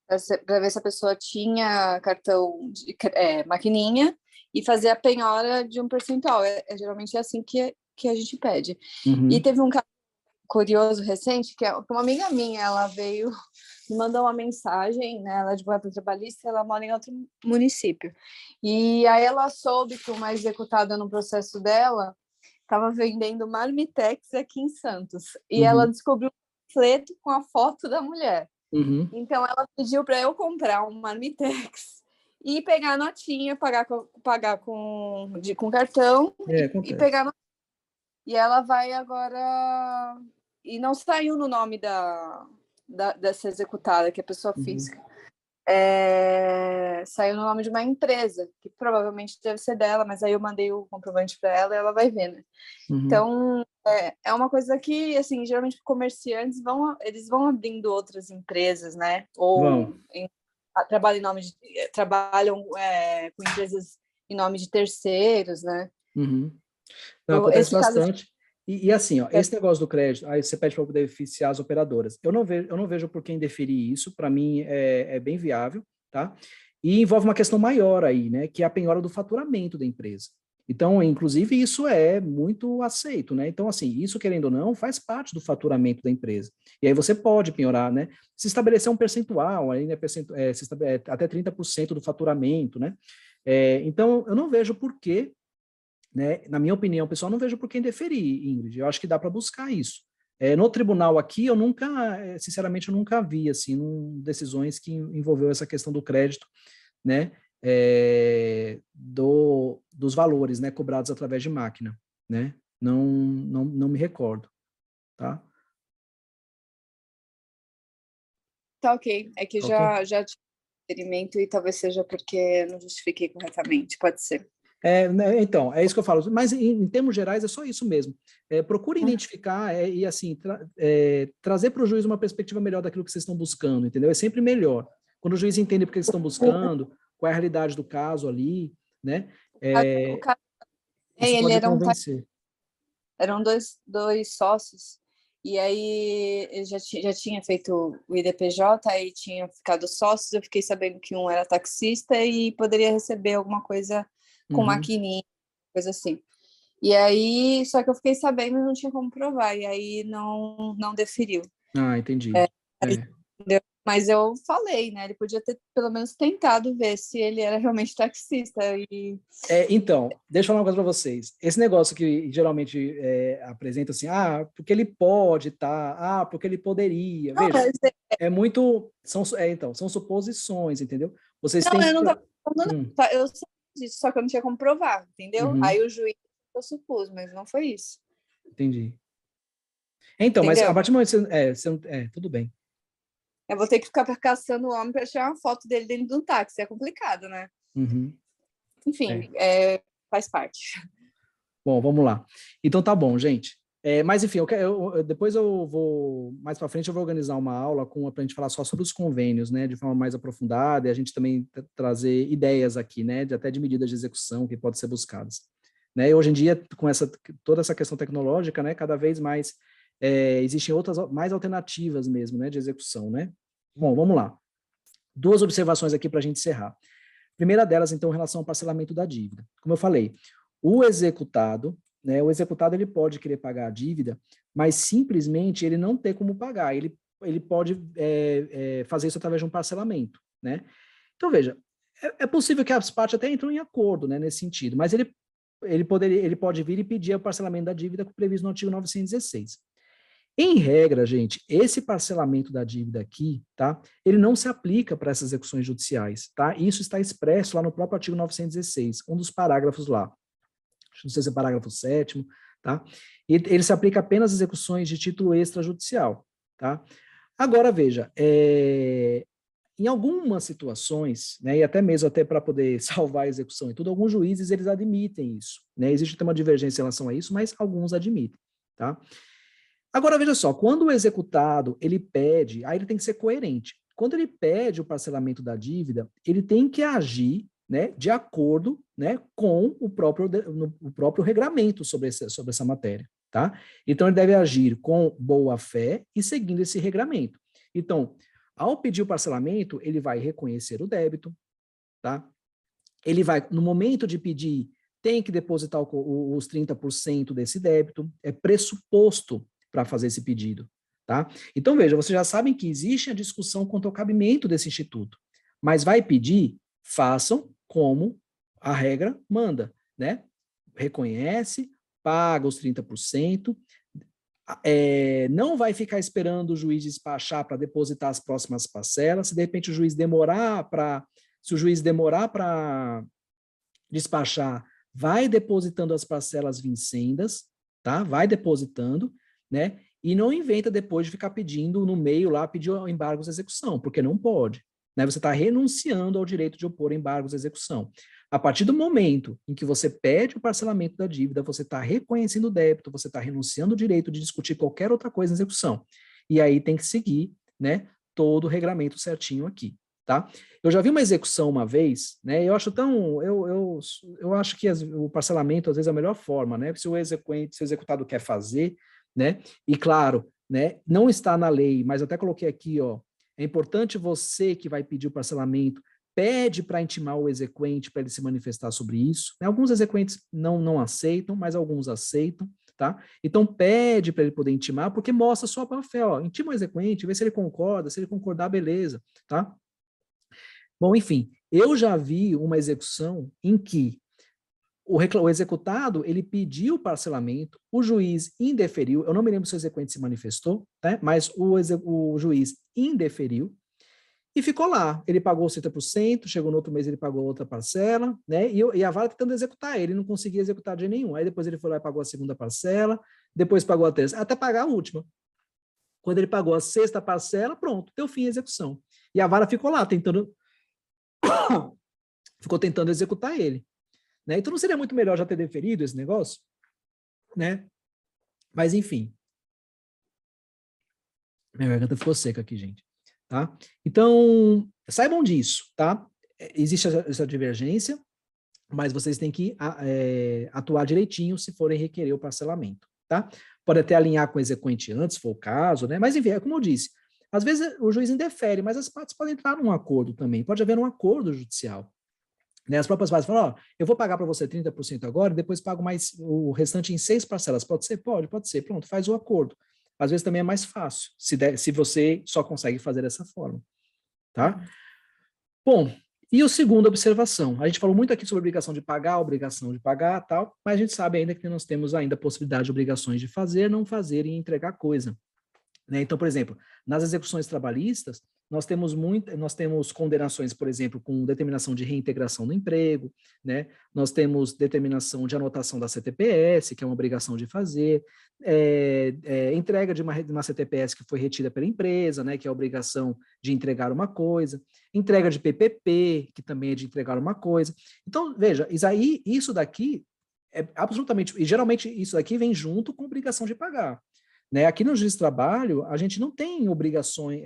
para ver se a pessoa tinha cartão de maquininha e fazer a penhora de um percentual. Geralmente é assim que a gente pede. Uhum. E teve um caso curioso recente, que uma amiga minha, ela veio, me mandou uma mensagem, né? Ela é advogada trabalhista, ela mora em outro município. E aí ela soube que uma executada no processo dela estava vendendo marmitex aqui em Santos. E ela descobriu um panfleto com a foto da mulher. Uhum. Então, ela pediu para eu comprar um marmitex e pegar a notinha, pagar com cartão e pegar a notinha. E ela vai agora... E não saiu no nome dessa executada, que é pessoa física. Saiu no nome de uma empresa, que provavelmente deve ser dela, mas aí eu mandei o comprovante para ela e ela vai ver, né? Então, é uma coisa que, assim, geralmente comerciantes eles vão abrindo outras empresas, né? Ou trabalham com empresas em nome de terceiros, né? Não, acontece bastante. E assim, esse negócio do crédito, aí você pede para beneficiar as operadoras. Eu não vejo por que indeferir isso, para mim é bem viável, tá? E envolve uma questão maior aí, né? Que é a penhora do faturamento da empresa. Então, inclusive, isso é muito aceito, né? Então, assim, isso, querendo ou não, faz parte do faturamento da empresa. E aí você pode penhorar, né? Se estabelecer um percentual, aí, né, até 30% do faturamento, né? Então, eu não vejo por que né? Na minha opinião, pessoal, não vejo por que indeferir, Ingrid. Eu acho que dá para buscar isso. No tribunal aqui, eu nunca, sinceramente, eu nunca vi, assim, decisões que envolveu essa questão do crédito, né? Dos valores, né, cobrados através de máquina, né? Não me recordo, tá? Tá ok. É que Ok. já tive experimento e talvez seja porque não justifiquei corretamente, pode ser. Né, então, é isso que eu falo. Mas, em termos gerais, é só isso mesmo. Procure identificar e, assim, trazer para o juiz uma perspectiva melhor daquilo que vocês estão buscando, entendeu? É sempre melhor. Quando o juiz entende o que eles estão buscando, qual é a realidade do caso ali, né? O cara, Isso ele pode convencer. eram dois sócios, e aí eu já tinha feito o IDPJ, aí tinha ficado sócios, eu fiquei sabendo que um era taxista e poderia receber alguma coisa com maquininha, coisa assim. E aí, só que eu fiquei sabendo e não tinha como provar, e aí não deferiu. Ah, entendi. Mas eu falei, né? Ele podia ter pelo menos tentado ver se ele era realmente taxista. Então, deixa eu falar uma coisa para vocês. Esse negócio que geralmente apresenta assim, porque ele pode, tá? Porque ele poderia. Veja, é muito. São suposições, entendeu? Vocês têm eu que. não estava falando, não. Eu sei disso, só que eu não tinha como provar, entendeu? Aí o juiz eu supus, mas não foi isso. Entendi. Então, entendeu? Mas a partir do momento que você tudo bem. Eu vou ter que ficar caçando o homem para tirar uma foto dele dentro de um táxi. É complicado, né? Enfim, faz parte. Bom, vamos lá. Então tá bom, gente. Mas enfim, depois eu vou, mais para frente eu vou organizar uma aula para a gente falar só sobre os convênios, né, de forma mais aprofundada, e a gente também trazer ideias aqui, né, até de medidas de execução que podem ser buscadas. Né, e hoje em dia, com toda essa questão tecnológica, né, cada vez mais existem mais alternativas mesmo, né, de execução, né. Bom, vamos lá. 2 observações aqui para a gente encerrar. Primeira delas, então, em relação ao parcelamento da dívida. Como eu falei, o executado, né, ele pode querer pagar a dívida, mas simplesmente ele não tem como pagar. Ele pode fazer isso através de um parcelamento, né? Então, veja, é possível que as partes até entrem em acordo, né, nesse sentido, mas ele pode vir e pedir o parcelamento da dívida previsto no artigo 916. Em regra, gente, esse parcelamento da dívida aqui, tá? Ele não se aplica para essas execuções judiciais, tá? Isso está expresso lá no próprio artigo 916, um dos parágrafos lá. Não sei se é parágrafo 7º, tá? E ele se aplica apenas às execuções de título extrajudicial, tá? Agora, veja, em algumas situações, né, e até mesmo para poder salvar a execução e tudo, alguns juízes, eles admitem isso, né? Existe uma divergência em relação a isso, mas alguns admitem, tá? Agora, veja só, quando o executado, ele pede, aí ele tem que ser coerente. Quando ele pede o parcelamento da dívida, ele tem que agir, né, de acordo, né, com o próprio regramento sobre essa matéria, tá? Então, ele deve agir com boa fé e seguindo esse regramento. Então, ao pedir o parcelamento, ele vai reconhecer o débito, tá? Ele vai, no momento de pedir, tem que depositar os 30% desse débito, é pressuposto para fazer esse pedido, tá? Então, veja, vocês já sabem que existe a discussão quanto ao cabimento desse instituto, mas vai pedir, façam como a regra manda, né? Reconhece, paga os 30%, não vai ficar esperando o juiz despachar para depositar as próximas parcelas, se de repente o juiz demorar para despachar, vai depositando as parcelas vincendas, tá? Vai depositando, né? E não inventa depois de ficar pedindo no meio lá, pedir embargos de execução, porque não pode, né? Você está renunciando ao direito de opor embargos de execução. A partir do momento em que você pede o parcelamento da dívida, você está reconhecendo o débito, você está renunciando ao direito de discutir qualquer outra coisa em execução. E aí tem que seguir, né, todo o regramento certinho aqui, tá? Eu já vi uma execução uma vez, né? Eu acho eu acho que o parcelamento às vezes é a melhor forma, né? Se o executado quer fazer, né? E claro, né, não está na lei, mas eu até coloquei aqui, ó, é importante você que vai pedir o parcelamento, pede para intimar o exequente para ele se manifestar sobre isso. Né? Alguns exequentes não aceitam, mas alguns aceitam, tá? Então pede para ele poder intimar, porque mostra sua boa fé, ó, intima o exequente, vê se ele concorda, se ele concordar, beleza, tá? Bom, enfim, eu já vi uma execução em que o executado, ele pediu o parcelamento, o juiz indeferiu, eu não me lembro se o exequente se manifestou, né? Mas o juiz indeferiu, e ficou lá. Ele pagou 60%, chegou no outro mês ele pagou outra parcela, né? E a vara tentando executar ele não conseguia executar de nenhum. Aí depois ele foi lá e pagou a segunda parcela, depois pagou a terceira, até pagar a última. Quando ele pagou a sexta parcela, pronto, deu fim à execução. E a vara ficou lá tentando executar ele, né? Então não seria muito melhor já ter deferido esse negócio, né? Mas enfim. Minha garganta ficou seca aqui, gente. Tá? Então, saibam disso, tá? Existe essa divergência, mas vocês têm que atuar direitinho se forem requerer o parcelamento, tá? Pode até alinhar com o exequente antes, se for o caso, né? Mas, enfim, é como eu disse, às vezes o juiz indefere, mas as partes podem entrar num acordo também, pode haver um acordo judicial. Né? As próprias partes falam, ó, eu vou pagar para você 30% agora, e depois pago mais o restante em 6 parcelas, pode ser? Pode ser, pronto, faz o acordo. Às vezes também é mais fácil, se você só consegue fazer dessa forma, tá? Bom, e a segunda observação, a gente falou muito aqui sobre obrigação de pagar, tal, mas a gente sabe ainda que nós temos ainda a possibilidade de obrigações de fazer, não fazer e entregar coisa. Né? Então, por exemplo, nas execuções trabalhistas, nós temos condenações, por exemplo, com determinação de reintegração no emprego, né? Nós temos determinação de anotação da CTPS, que é uma obrigação de fazer, entrega de uma CTPS que foi retida pela empresa, né? Que é a obrigação de entregar uma coisa, entrega de PPP, que também é de entregar uma coisa. Então, veja, isso daqui é absolutamente, e geralmente isso daqui vem junto com obrigação de pagar. Né? Aqui no Justiça do Trabalho, a gente não tem obrigações,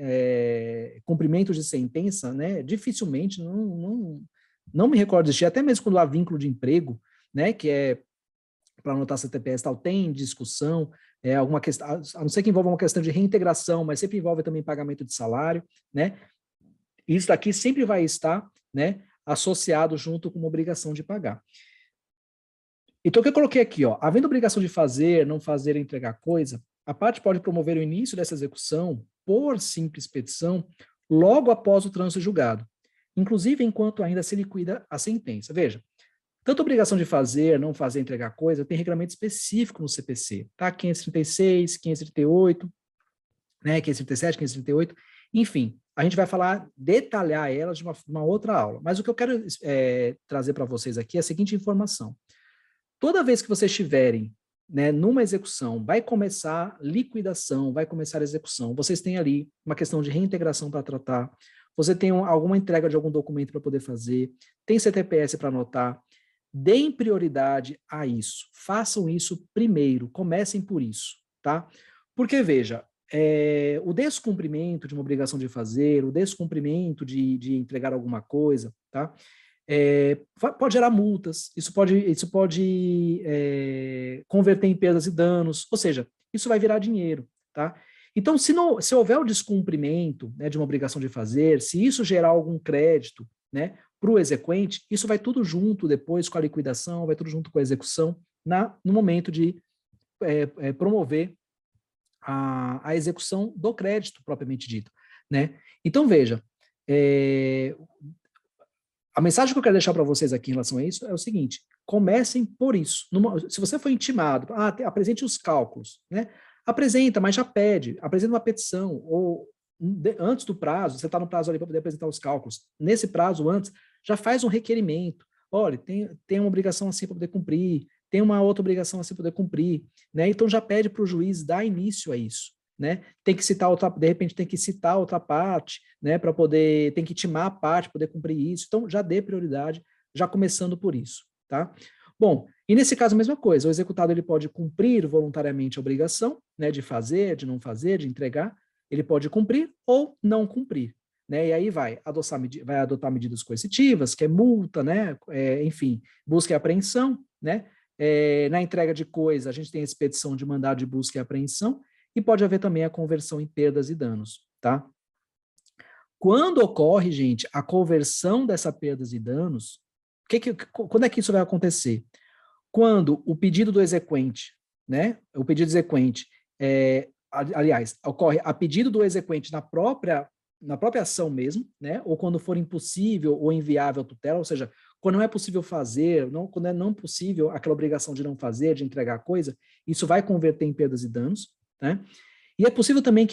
cumprimento de sentença, né? Dificilmente, não me recordo de existir, até mesmo quando há vínculo de emprego, né? Que é para anotar CTPS e tal, tem discussão, alguma questão, a não ser que envolva uma questão de reintegração, mas sempre envolve também pagamento de salário, né? Isso daqui sempre vai estar, né, associado junto com uma obrigação de pagar. Então, o que eu coloquei aqui, ó, havendo obrigação de fazer, não fazer, entregar coisa, a parte pode promover o início dessa execução por simples petição logo após o trânsito julgado, inclusive enquanto ainda se liquida a sentença. Veja, tanto obrigação de fazer, não fazer, entregar coisa, tem regulamento específico no CPC, tá? 536, 538, né? 537, 538, enfim, a gente vai detalhar elas de uma outra aula. Mas o que eu quero trazer para vocês aqui é a seguinte informação. Toda vez que vocês estiverem, né, numa execução, vai começar liquidação, vai começar a execução, vocês têm ali uma questão de reintegração para tratar, você tem alguma entrega de algum documento para poder fazer, tem CTPS para anotar, deem prioridade a isso, façam isso primeiro, comecem por isso, tá? Porque, veja, o descumprimento de uma obrigação de fazer, o descumprimento de entregar alguma coisa, tá? Pode gerar multas, isso pode converter em perdas e danos, ou seja, isso vai virar dinheiro, tá? Então, se houver o descumprimento, né, de uma obrigação de fazer, se isso gerar algum crédito, né, para o exequente, isso vai tudo junto depois com a liquidação, vai tudo junto com a execução, no momento de promover a execução do crédito propriamente dito, né? Então, veja, a mensagem que eu quero deixar para vocês aqui em relação a isso é o seguinte: comecem por isso. Se você for intimado, apresente os cálculos, né? Apresenta, mas já apresenta uma petição, ou antes do prazo, você está no prazo ali para poder apresentar os cálculos. Nesse prazo, antes, já faz um requerimento. Olha, tem uma obrigação assim para poder cumprir, tem uma outra obrigação assim para poder cumprir, né? Então já pede para o juiz dar início a isso. Né? Tem que citar de repente tem que citar outra parte, né, para poder, tem que intimar a parte para poder cumprir isso. Então já dê prioridade, já começando por isso, tá? Bom, e nesse caso a mesma coisa, o executado ele pode cumprir voluntariamente a obrigação, né, de fazer, de não fazer, de entregar, ele pode cumprir ou não cumprir, né? E aí vai adotar medidas coercitivas, que é multa, né, enfim, busca e apreensão, né? Na entrega de coisa, a gente tem a expedição de mandado de busca e apreensão, e pode haver também a conversão em perdas e danos, tá? Quando ocorre, gente, a conversão dessa perdas e danos, quando é que isso vai acontecer? Quando o pedido do exequente, né? O pedido do exequente, aliás, ocorre a pedido do exequente na própria ação mesmo, né? Ou quando for impossível ou inviável a tutela, ou seja, quando não é possível fazer, quando é não possível aquela obrigação de não fazer, de entregar a coisa, isso vai converter em perdas e danos, né? E é possível também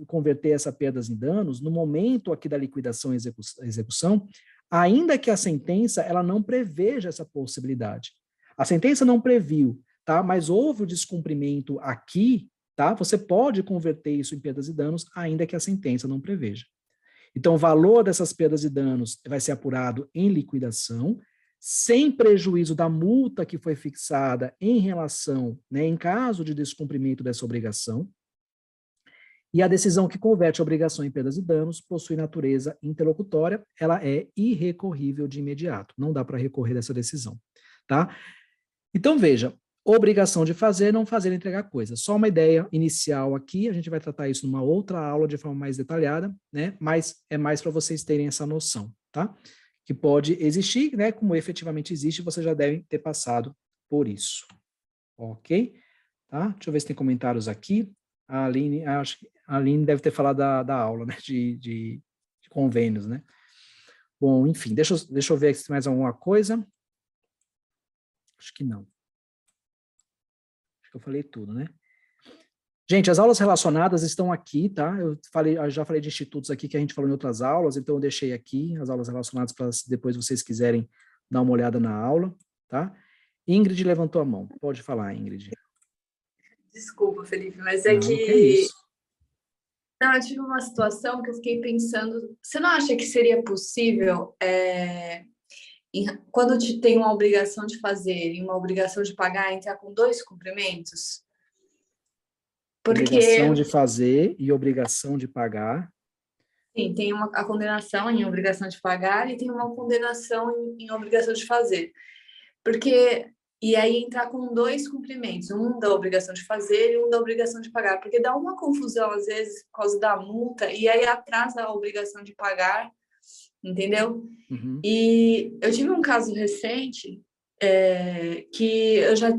converter essa perdas em danos no momento aqui da liquidação e execução, ainda que a sentença ela não preveja essa possibilidade. A sentença não previu, tá? Mas houve o descumprimento aqui, tá? Você pode converter isso em perdas e danos, ainda que a sentença não preveja. Então, o valor dessas perdas e danos vai ser apurado em liquidação, sem prejuízo da multa que foi fixada em relação, né, em caso de descumprimento dessa obrigação. E a decisão que converte a obrigação em perdas e danos possui natureza interlocutória, ela é irrecorrível de imediato. Não dá para recorrer dessa decisão, tá? Então, veja, obrigação de fazer, não fazer, entregar coisa. Só uma ideia inicial aqui, a gente vai tratar isso numa outra aula de forma mais detalhada, né? Mas é mais para vocês terem essa noção, tá? Que pode existir, né? Como efetivamente existe, vocês já devem ter passado por isso. Ok? Tá? Deixa eu ver se tem comentários aqui. A Aline, acho que a Aline deve ter falado da aula, né? De convênios, né? Bom, enfim, deixa eu ver se tem mais alguma coisa. Acho que não. Eu falei tudo, né? Gente, as aulas relacionadas estão aqui, tá? Eu já falei de institutos aqui que a gente falou em outras aulas, então eu deixei aqui as aulas relacionadas para depois vocês quiserem dar uma olhada na aula, tá? Ingrid levantou a mão. Pode falar, Ingrid. Desculpa, Felipe, mas Não, que é isso. Não, eu tive uma situação que eu fiquei pensando, você não acha que seria possível, quando te tem uma obrigação de fazer e uma obrigação de pagar, entrar com 2 cumprimentos? Porque obrigação de fazer e obrigação de pagar. Sim, tem a condenação em obrigação de pagar e tem uma condenação em obrigação de fazer. E aí entrar com 2 cumprimentos, um da obrigação de fazer e um da obrigação de pagar, porque dá uma confusão, às vezes, por causa da multa, e aí atrasa a obrigação de pagar, entendeu? Uhum. E eu tive um caso recente que eu já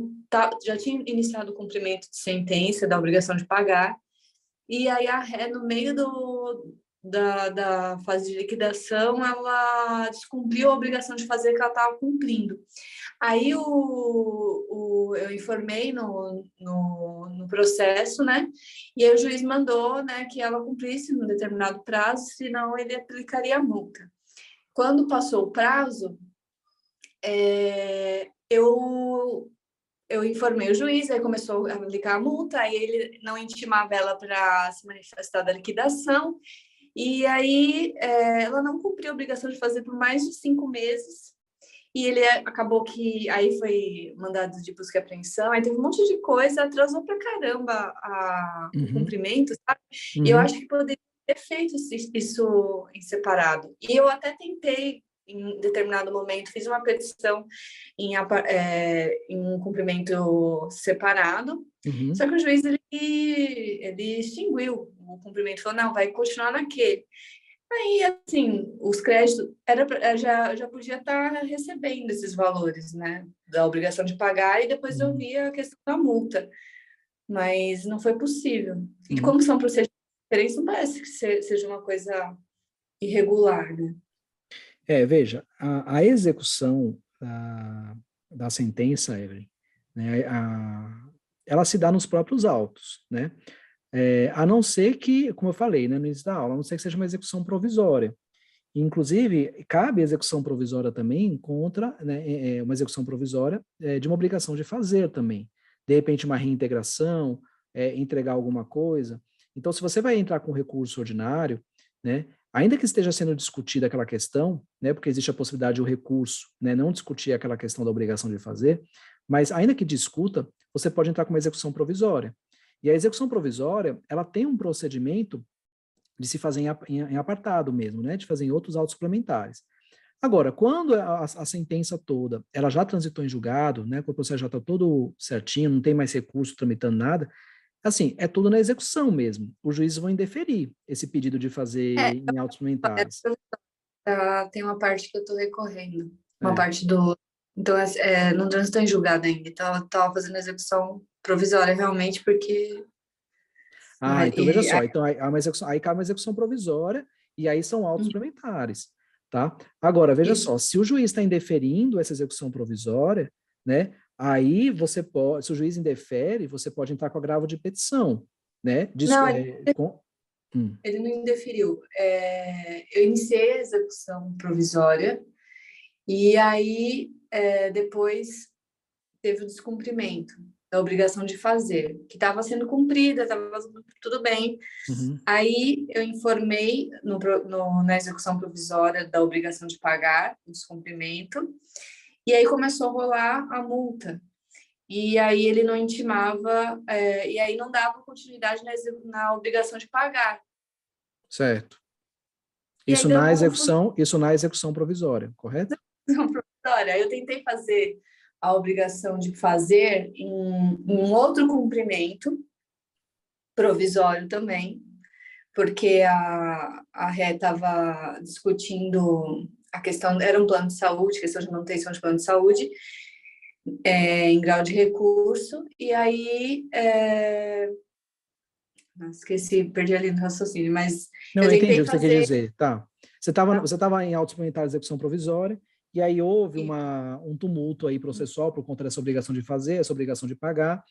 tinha iniciado o cumprimento de sentença da obrigação de pagar, e aí a ré, no meio da fase de liquidação, ela descumpriu a obrigação de fazer que ela estava cumprindo. Aí eu informei no processo, né? E aí o juiz mandou, né, que ela cumprisse num determinado prazo, senão ele aplicaria a multa. Quando passou o prazo, eu informei o juiz, aí começou a aplicar a multa, aí ele não intimava ela para se manifestar da liquidação, e aí ela não cumpriu a obrigação de fazer por mais de 5 meses, e ele acabou que aí foi mandado de busca e apreensão, aí teve um monte de coisa, atrasou pra caramba o cumprimento, sabe? E eu acho que poderia ter feito isso em separado. E eu até tentei, em determinado momento, fiz uma petição em um cumprimento separado, só que o juiz ele extinguiu o cumprimento, falou, não, vai continuar naquele. Aí, assim, os créditos já podia estar recebendo esses valores, né, da obrigação de pagar, e depois eu via a questão da multa, mas não foi possível. E como são procedimentos diferentes, não parece que seja uma coisa irregular, né? Veja, a execução da sentença, Evelyn, né, ela se dá nos próprios autos, né? A não ser que, como eu falei, né, no início da aula, a não ser que seja uma execução provisória. Inclusive, cabe execução provisória também contra, né, uma execução provisória de uma obrigação de fazer também. De repente, uma reintegração, entregar alguma coisa. Então, se você vai entrar com recurso ordinário, né, ainda que esteja sendo discutida aquela questão, né, porque existe a possibilidade de o recurso, né, não discutir aquela questão da obrigação de fazer, mas ainda que discuta, você pode entrar com uma execução provisória. E a execução provisória, ela tem um procedimento de se fazer em apartado mesmo, né, de fazer em outros autos suplementares. Agora, quando a sentença toda, ela já transitou em julgado, né, quando o processo já está todo certinho, não tem mais recurso tramitando nada, assim, é tudo na execução mesmo. Os juízes vão indeferir esse pedido de fazer em autos suplementares. Tem uma parte que eu estou recorrendo, uma parte do... Então, não transitou em julgado ainda, então eu estava fazendo execução provisória realmente, porque... Então veja só, então aí cabe uma execução provisória, e aí são autos suplementares. tá? Agora, veja Isso. só, se o juiz está indeferindo essa execução provisória, né, aí você pode, se o juiz indefere, você pode entrar com agravo de petição, né? Não, ele não indeferiu. Eu iniciei a execução provisória e aí depois teve o descumprimento da obrigação de fazer, que estava sendo cumprida, estava tudo bem. Uhum. Aí eu informei na execução provisória da obrigação de pagar, o descumprimento, e aí começou a rolar a multa. E aí ele não intimava, e aí não dava continuidade na obrigação de pagar. Certo. E Isso aí deu na uma confusão execução provisória, correto? provisória. Aí eu tentei fazer a obrigação de fazer em um outro cumprimento provisório também, porque a ré estava discutindo a questão, era um plano de saúde, questão de manutenção de plano de saúde, em grau de recurso, e aí esqueci, perdi ali no raciocínio, mas Não, eu eu entendi tentei o que você quer fazer. dizer. Tá. Você estava em auto suplementar de execução provisória, e aí houve um tumulto aí processual por conta dessa obrigação de fazer, essa obrigação de pagar,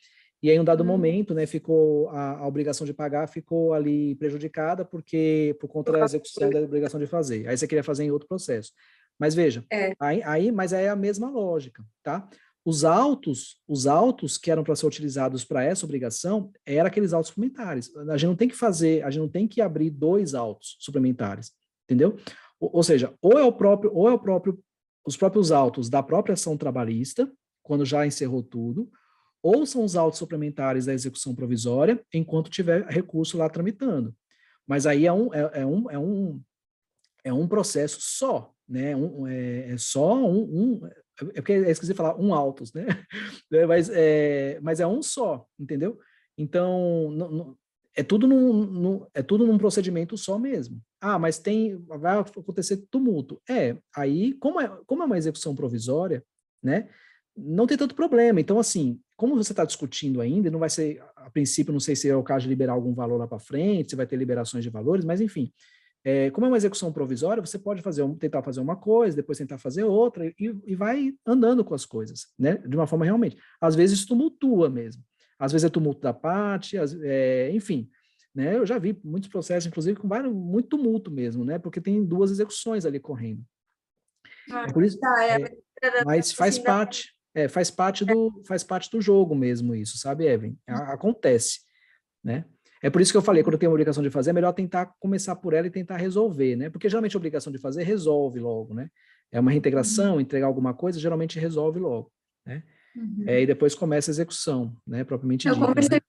e aí, em um dado momento, né, ficou a obrigação de pagar ficou ali prejudicada por conta da execução da obrigação de fazer. Aí você queria fazer em outro processo. Mas veja, mas aí é a mesma lógica, tá? Os autos que eram para ser utilizados para essa obrigação eram aqueles autos suplementares. A gente não tem que abrir 2 autos suplementares, entendeu? Ou seja, os próprios autos da própria ação trabalhista, quando já encerrou tudo, ou são os autos suplementares da execução provisória, enquanto tiver recurso lá tramitando. Mas aí é um processo só, né? É porque eu esqueci de falar autos, né? Mas é um só, entendeu? Então, é tudo num procedimento só mesmo. Ah, mas vai acontecer tumulto. Aí, como é uma execução provisória, né? Não tem tanto problema. Então, assim, como você está discutindo ainda, não vai ser, a princípio, não sei se é o caso de liberar algum valor lá para frente, se vai ter liberações de valores, mas enfim. Como é uma execução provisória, você pode tentar fazer uma coisa, depois tentar fazer outra, e vai andando com as coisas, né? De uma forma realmente. Às vezes tumultua mesmo. Às vezes é tumulto da parte, enfim. Né? Eu já vi muitos processos, inclusive, com muito tumulto mesmo, né? Porque tem 2 execuções ali correndo. Por isso, mas faz parte do jogo mesmo isso, sabe, Evelyn? Acontece, né? É por isso que eu falei, quando tem uma obrigação de fazer, é melhor tentar começar por ela e tentar resolver, né? Porque geralmente a obrigação de fazer resolve logo, né? É uma reintegração, entregar alguma coisa, geralmente resolve logo, né? E depois começa a execução, né? Propriamente dita. Eu conversei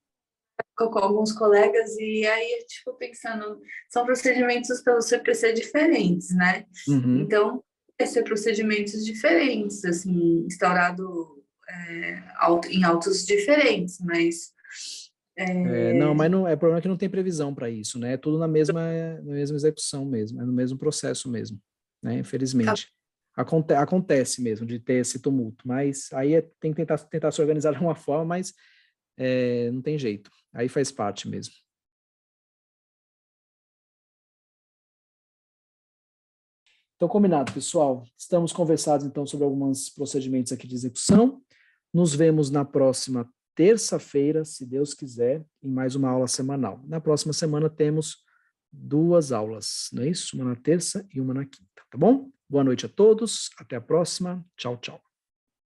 com alguns colegas e aí eu fico pensando, são procedimentos pelo CPC diferentes, né? Uhum. Então, ser procedimentos diferentes, assim, instaurado em autos diferentes, mas não, mas não, é problema que não tem previsão para isso, né? É tudo na mesma execução mesmo, é no mesmo processo mesmo, né? Infelizmente. Acontece mesmo de ter esse tumulto, mas aí tem que tentar se organizar de uma forma, mas não tem jeito. Aí faz parte mesmo. Então, combinado, pessoal. Estamos conversados, então, sobre alguns procedimentos aqui de execução. Nos vemos na próxima terça-feira, se Deus quiser, em mais uma aula semanal. Na próxima semana temos 2 aulas, não é isso? Uma na terça e uma na quinta, tá bom? Boa noite a todos, até a próxima. Tchau, tchau.